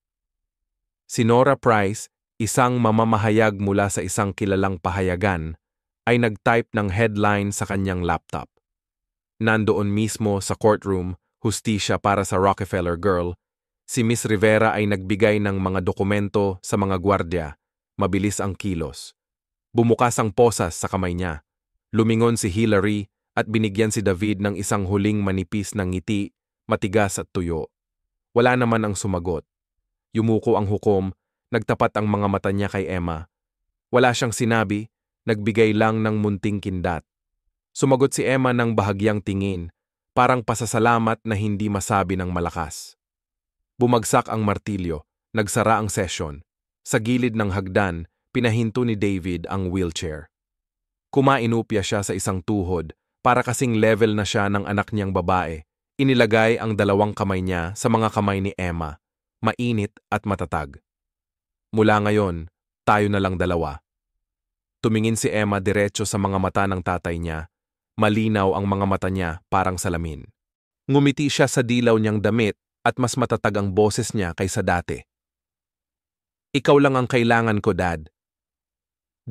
Si Nora Price, isang mamamahayag mula sa isang kilalang pahayagan, ay nag-type ng headline sa kanyang laptop. Nandoon mismo sa courtroom, hustisya para sa Rockefeller Girl, si Miss Rivera ay nagbigay ng mga dokumento sa mga gwardya, mabilis ang kilos. Bumukas ang posas sa kamay niya. Lumingon si Hillary at binigyan si David ng isang huling manipis ng ngiti, matigas at tuyo. Wala naman ang sumagot. Yumuko ang hukom, nagtapat ang mga mata niya kay Emma. Wala siyang sinabi, nagbigay lang ng munting kindat. Sumagot si Emma ng bahagyang tingin, parang pasasalamat na hindi masabi ng malakas. Bumagsak ang martilyo, nagsara ang session. Sa gilid ng hagdan, pinahinto ni David ang wheelchair. Kumainupya siya sa isang tuhod, para kasing level na siya ng anak niyang babae. Inilagay ang 2 kamay niya sa mga kamay ni Emma, mainit at matatag. Mula ngayon, tayo na lang 2. Tumingin si Emma diretso sa mga mata ng tatay niya. Malinaw ang mga mata niya parang salamin. Ngumiti siya sa dilaw niyang damit at mas matatag ang boses niya kaysa dati. Ikaw lang ang kailangan ko, Dad.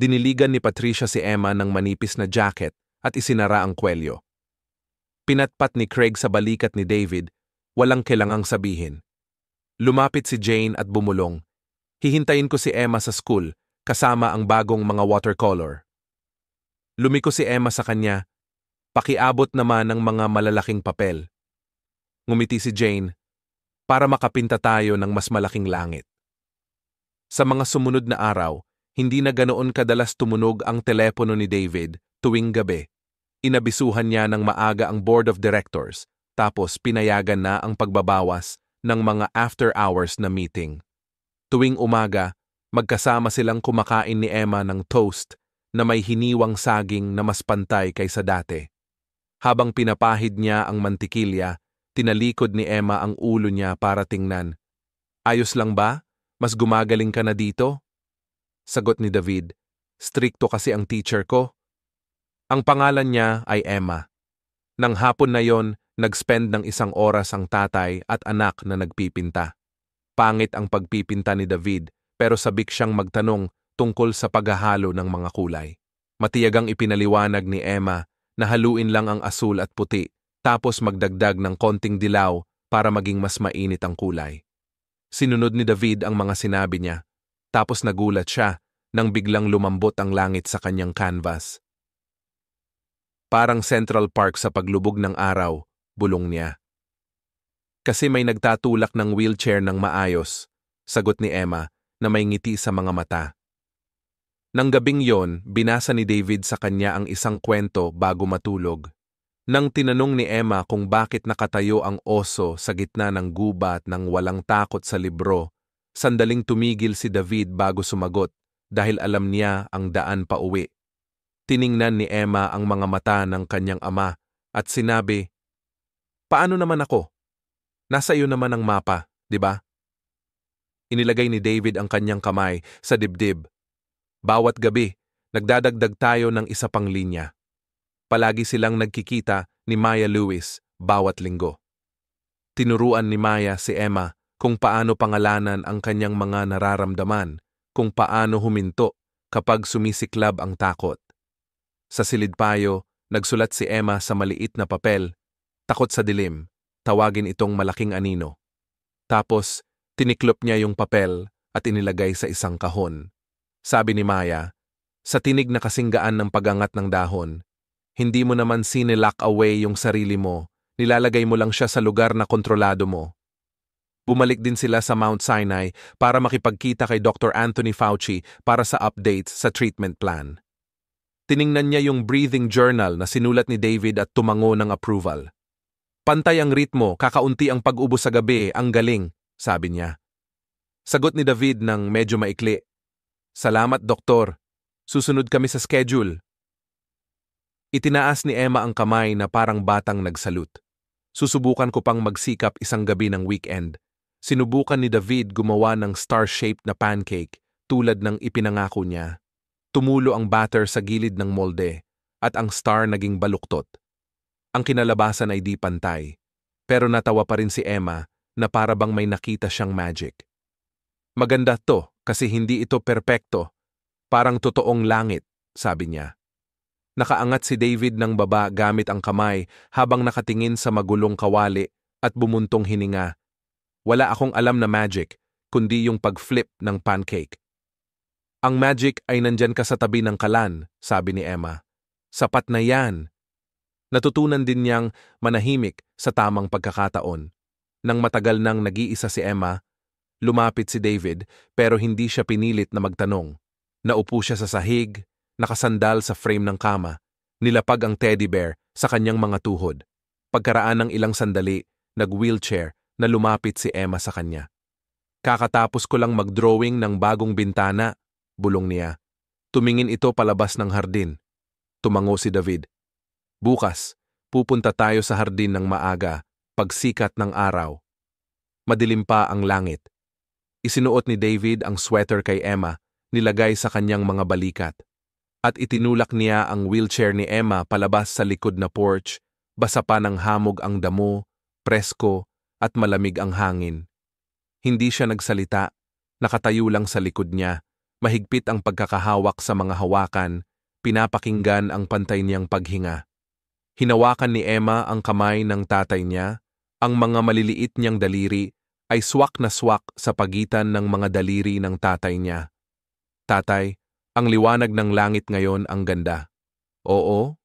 Diniligan ni Patricia si Emma ng manipis na jacket at isinara ang kwelyo. Pinatpat ni Craig sa balikat ni David, walang kailangang sabihin. Lumapit si Jane at bumulong. Hihintayin ko si Emma sa school, kasama ang bagong mga watercolor. Lumiko si Emma sa kanya, pakiabot naman ng mga malalaking papel. Ngumiti si Jane, para makapinta tayo ng mas malaking langit. Sa mga sumunod na araw, hindi na ganoon kadalas tumunog ang telepono ni David tuwing gabi. Inabisuhan niya ng maaga ang board of directors, tapos pinayagan na ang pagbabawas ng mga after-hours na meeting. Tuwing umaga, magkasama silang kumakain ni Emma ng toast na may hiniwang saging na mas pantay kaysa dati. Habang pinapahid niya ang mantikilya, tinalikod ni Emma ang ulo niya para tingnan. Ayos lang ba? Mas gumagaling ka na dito? Sagot ni David, strikto kasi ang teacher ko. Ang pangalan niya ay Emma. Nang hapon na yon, nag-spend ng 1 oras ang tatay at anak na nagpipinta. Pangit ang pagpipinta ni David, pero sabik siyang magtanong tungkol sa paghahalo ng mga kulay. Matiyagang ipinaliwanag ni Emma na haluin lang ang asul at puti, tapos magdagdag ng konting dilaw para maging mas mainit ang kulay. Sinunod ni David ang mga sinabi niya, tapos nagulat siya nang biglang lumambot ang langit sa kanyang canvas. Parang Central Park sa paglubog ng araw, bulong niya. Kasi may nagtatulak ng wheelchair ng maayos, sagot ni Emma na may ngiti sa mga mata. Nang gabing yon, binasa ni David sa kanya ang isang kwento bago matulog. Nang tinanong ni Emma kung bakit nakatayo ang oso sa gitna ng gubat ng walang takot sa libro, sandaling tumigil si David bago sumagot dahil alam niya ang daan pa uwi. Tiningnan ni Emma ang mga mata ng kanyang ama at sinabi, "Paano naman ako? Nasa iyo naman ang mapa, di ba?" Inilagay ni David ang kanyang kamay sa dibdib. Bawat gabi, nagdadagdag tayo ng isa pang linya. Palagi silang nagkikita ni Maya Lewis bawat linggo. Tinuruan ni Maya si Emma kung paano pangalanan ang kanyang mga nararamdaman, kung paano huminto kapag sumisiklab ang takot. Sa silidpayo, nagsulat si Emma sa maliit na papel, "Takot sa dilim, tawagin itong malaking anino." Tapos, tiniklop niya yung papel at inilagay sa isang kahon. Sabi ni Maya, "Sa tinig na kasinggaan ng pagangat ng dahon, hindi mo naman sinilock away yung sarili mo, nilalagay mo lang siya sa lugar na kontrolado mo." Bumalik din sila sa Mount Sinai para makipagkita kay Dr. Anthony Fauci para sa updates sa treatment plan. Tiningnan niya yung breathing journal na sinulat ni David at tumango ng approval. "Pantay ang ritmo, kakaunti ang pag-ubo sa gabi, ang galing," sabi niya. Sagot ni David ng medyo maikli, "Salamat, doktor. Susunod kami sa schedule." Itinaas ni Emma ang kamay na parang batang nagsalute. "Susubukan ko pang magsikap isang gabi ng weekend." Sinubukan ni David gumawa ng star-shaped na pancake tulad ng ipinangako niya. Tumulo ang batter sa gilid ng molde at ang star naging baluktot. Ang kinalabasan ay di pantay, pero natawa pa rin si Emma na para bang may nakita siyang magic. "Maganda to kasi hindi ito perpekto, parang totoong langit," sabi niya. Nakaangat si David ng baba gamit ang kamay habang nakatingin sa magulong kawali at bumuntong hininga. "Wala akong alam na magic, kundi yung pag-flip ng pancake." "Ang magic ay nandyan ka sa tabi ng kalan," sabi ni Emma. "Sapat na yan." Natutunan din niyang manahimik sa tamang pagkakataon. Nang matagal nang nag-iisa si Emma, lumapit si David pero hindi siya pinilit na magtanong. Naupo siya sa sahig, nakasandal sa frame ng kama, nilapag ang teddy bear sa kanyang mga tuhod. Pagkaraan ng ilang sandali, nag-wheelchair na lumapit si Emma sa kanya. "Kakatapos ko lang mag-drawing ng bagong bintana," bulong niya. "Tumingin ito palabas ng hardin." Tumango si David. "Bukas, pupunta tayo sa hardin ng maaga, pagsikat ng araw." Madilim pa ang langit. Isinuot ni David ang sweater kay Emma, nilagay sa kanyang mga balikat. At itinulak niya ang wheelchair ni Emma palabas sa likod na porch, basa pa ng hamog ang damo, presko, at malamig ang hangin. Hindi siya nagsalita, nakatayo lang sa likod niya, Mahigpit ang pagkakahawak sa mga hawakan, pinapakinggan ang pantay niyang paghinga. Hinawakan ni Emma ang kamay ng tatay niya, ang mga maliliit niyang daliri ay swak na swak sa pagitan ng mga daliri ng tatay niya. Tatay, ang liwanag ng langit ngayon ang ganda. Oo,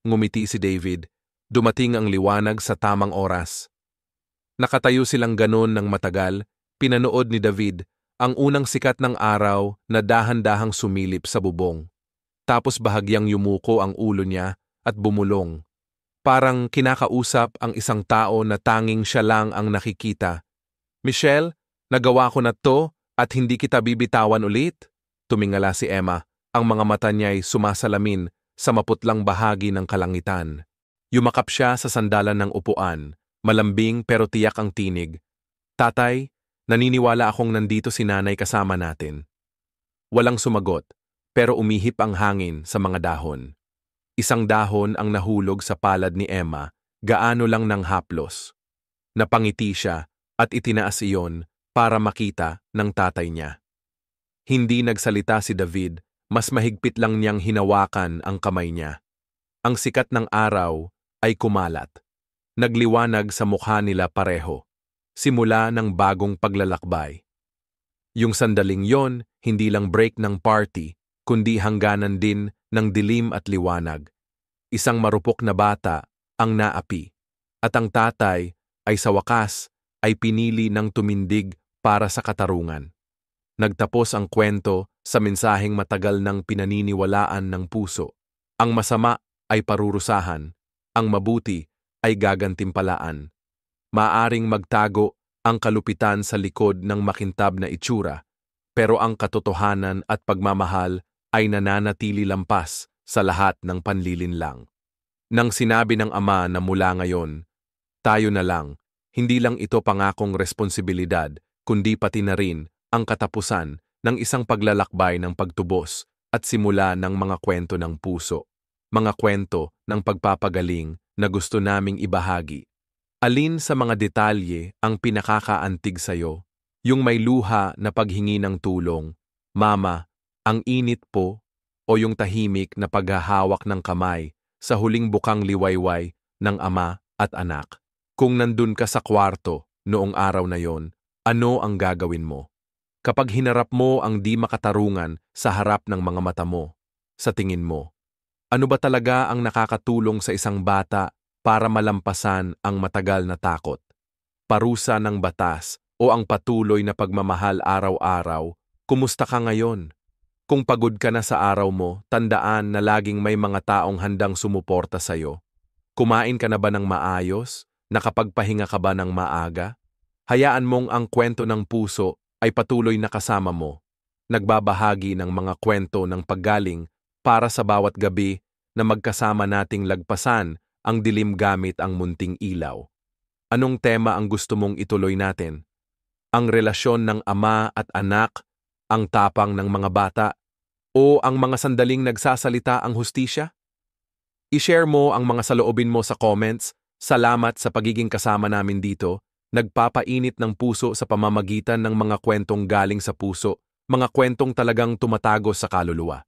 ngumiti si David. Dumating ang liwanag sa tamang oras. Nakatayo silang ganon ng matagal, pinanood ni David ang unang sikat ng araw na dahan-dahang sumilip sa bubong. Tapos bahagyang yumuko ang ulo niya at bumulong. Parang kinakausap ang isang tao na tanging siya lang ang nakikita. Michelle, nagawa ko na to at hindi kita bibitawan ulit. Tumingala si Emma, ang mga mata niya'y sumasalamin sa maputlang bahagi ng kalangitan. Yumakap siya sa sandalan ng upuan, malambing pero tiyak ang tinig. Tatay, naniniwala akong nandito si nanay kasama natin. Walang sumagot, pero umihip ang hangin sa mga dahon. Isang dahon ang nahulog sa palad ni Emma, gaano lang ng haplos. Napangiti siya at itinaas iyon para makita ng tatay niya. Hindi nagsalita si David, mas mahigpit lang niyang hinawakan ang kamay niya. Ang sikat ng araw ay kumalat. Nagliwanag sa mukha nila pareho. Simula ng bagong paglalakbay. Yung sandaling yon, hindi lang break ng party, kundi hangganan din ng dilim at liwanag. Isang marupok na bata ang naapi, at ang tatay ay sa wakas ay pinili ng tumindig para sa katarungan. Nagtapos ang kwento sa mensaheng matagal ng pinaniniwalaan ng puso. Ang masama ay parurusahan, ang mabuti ay gagantimpalaan. Maaring magtago ang kalupitan sa likod ng makintab na itsura, pero ang katotohanan at pagmamahal ay nananatili lampas sa lahat ng panlilinlang. Nang sinabi ng ama na mula ngayon, tayo na lang, hindi lang ito pangakong responsibilidad, kundi pati na rin ang katapusan ng isang paglalakbay ng pagtubos at simula ng mga kwento ng puso, mga kwento ng pagpapagaling na gusto naming ibahagi. Alin sa mga detalye ang pinakakaantig sa'yo? Yung may luha na paghingi ng tulong, mama, ang init po, o yung tahimik na paghahawak ng kamay sa huling bukang liwayway ng ama at anak? Kung nandun ka sa kwarto noong araw na yon, ano ang gagawin mo? Kapag hinarap mo ang di makatarungan sa harap ng mga mata mo, sa tingin mo, ano ba talaga ang nakakatulong sa isang bata para malampasan ang matagal na takot? Parusa ng batas o ang patuloy na pagmamahal araw-araw? Kumusta ka ngayon? Kung pagod ka na sa araw mo, tandaan na laging may mga taong handang sumuporta sa'yo. Kumain ka na ba ng maayos? Nakapagpahinga ka ba ng maaga? Hayaan mong ang kwento ng puso ay patuloy na kasama mo, nagbabahagi ng mga kwento ng paggaling para sa bawat gabi na magkasama nating lagpasan ang dilim gamit ang munting ilaw. Anong tema ang gusto mong ituloy natin? Ang relasyon ng ama at anak, ang tapang ng mga bata, o ang mga sandaling nagsasalita ang hustisya? I-share mo ang mga saloobin mo sa comments. Salamat sa pagiging kasama namin dito. Nagpapainit ng puso sa pamamagitan ng mga kwentong galing sa puso, mga kwentong talagang tumatago sa kaluluwa.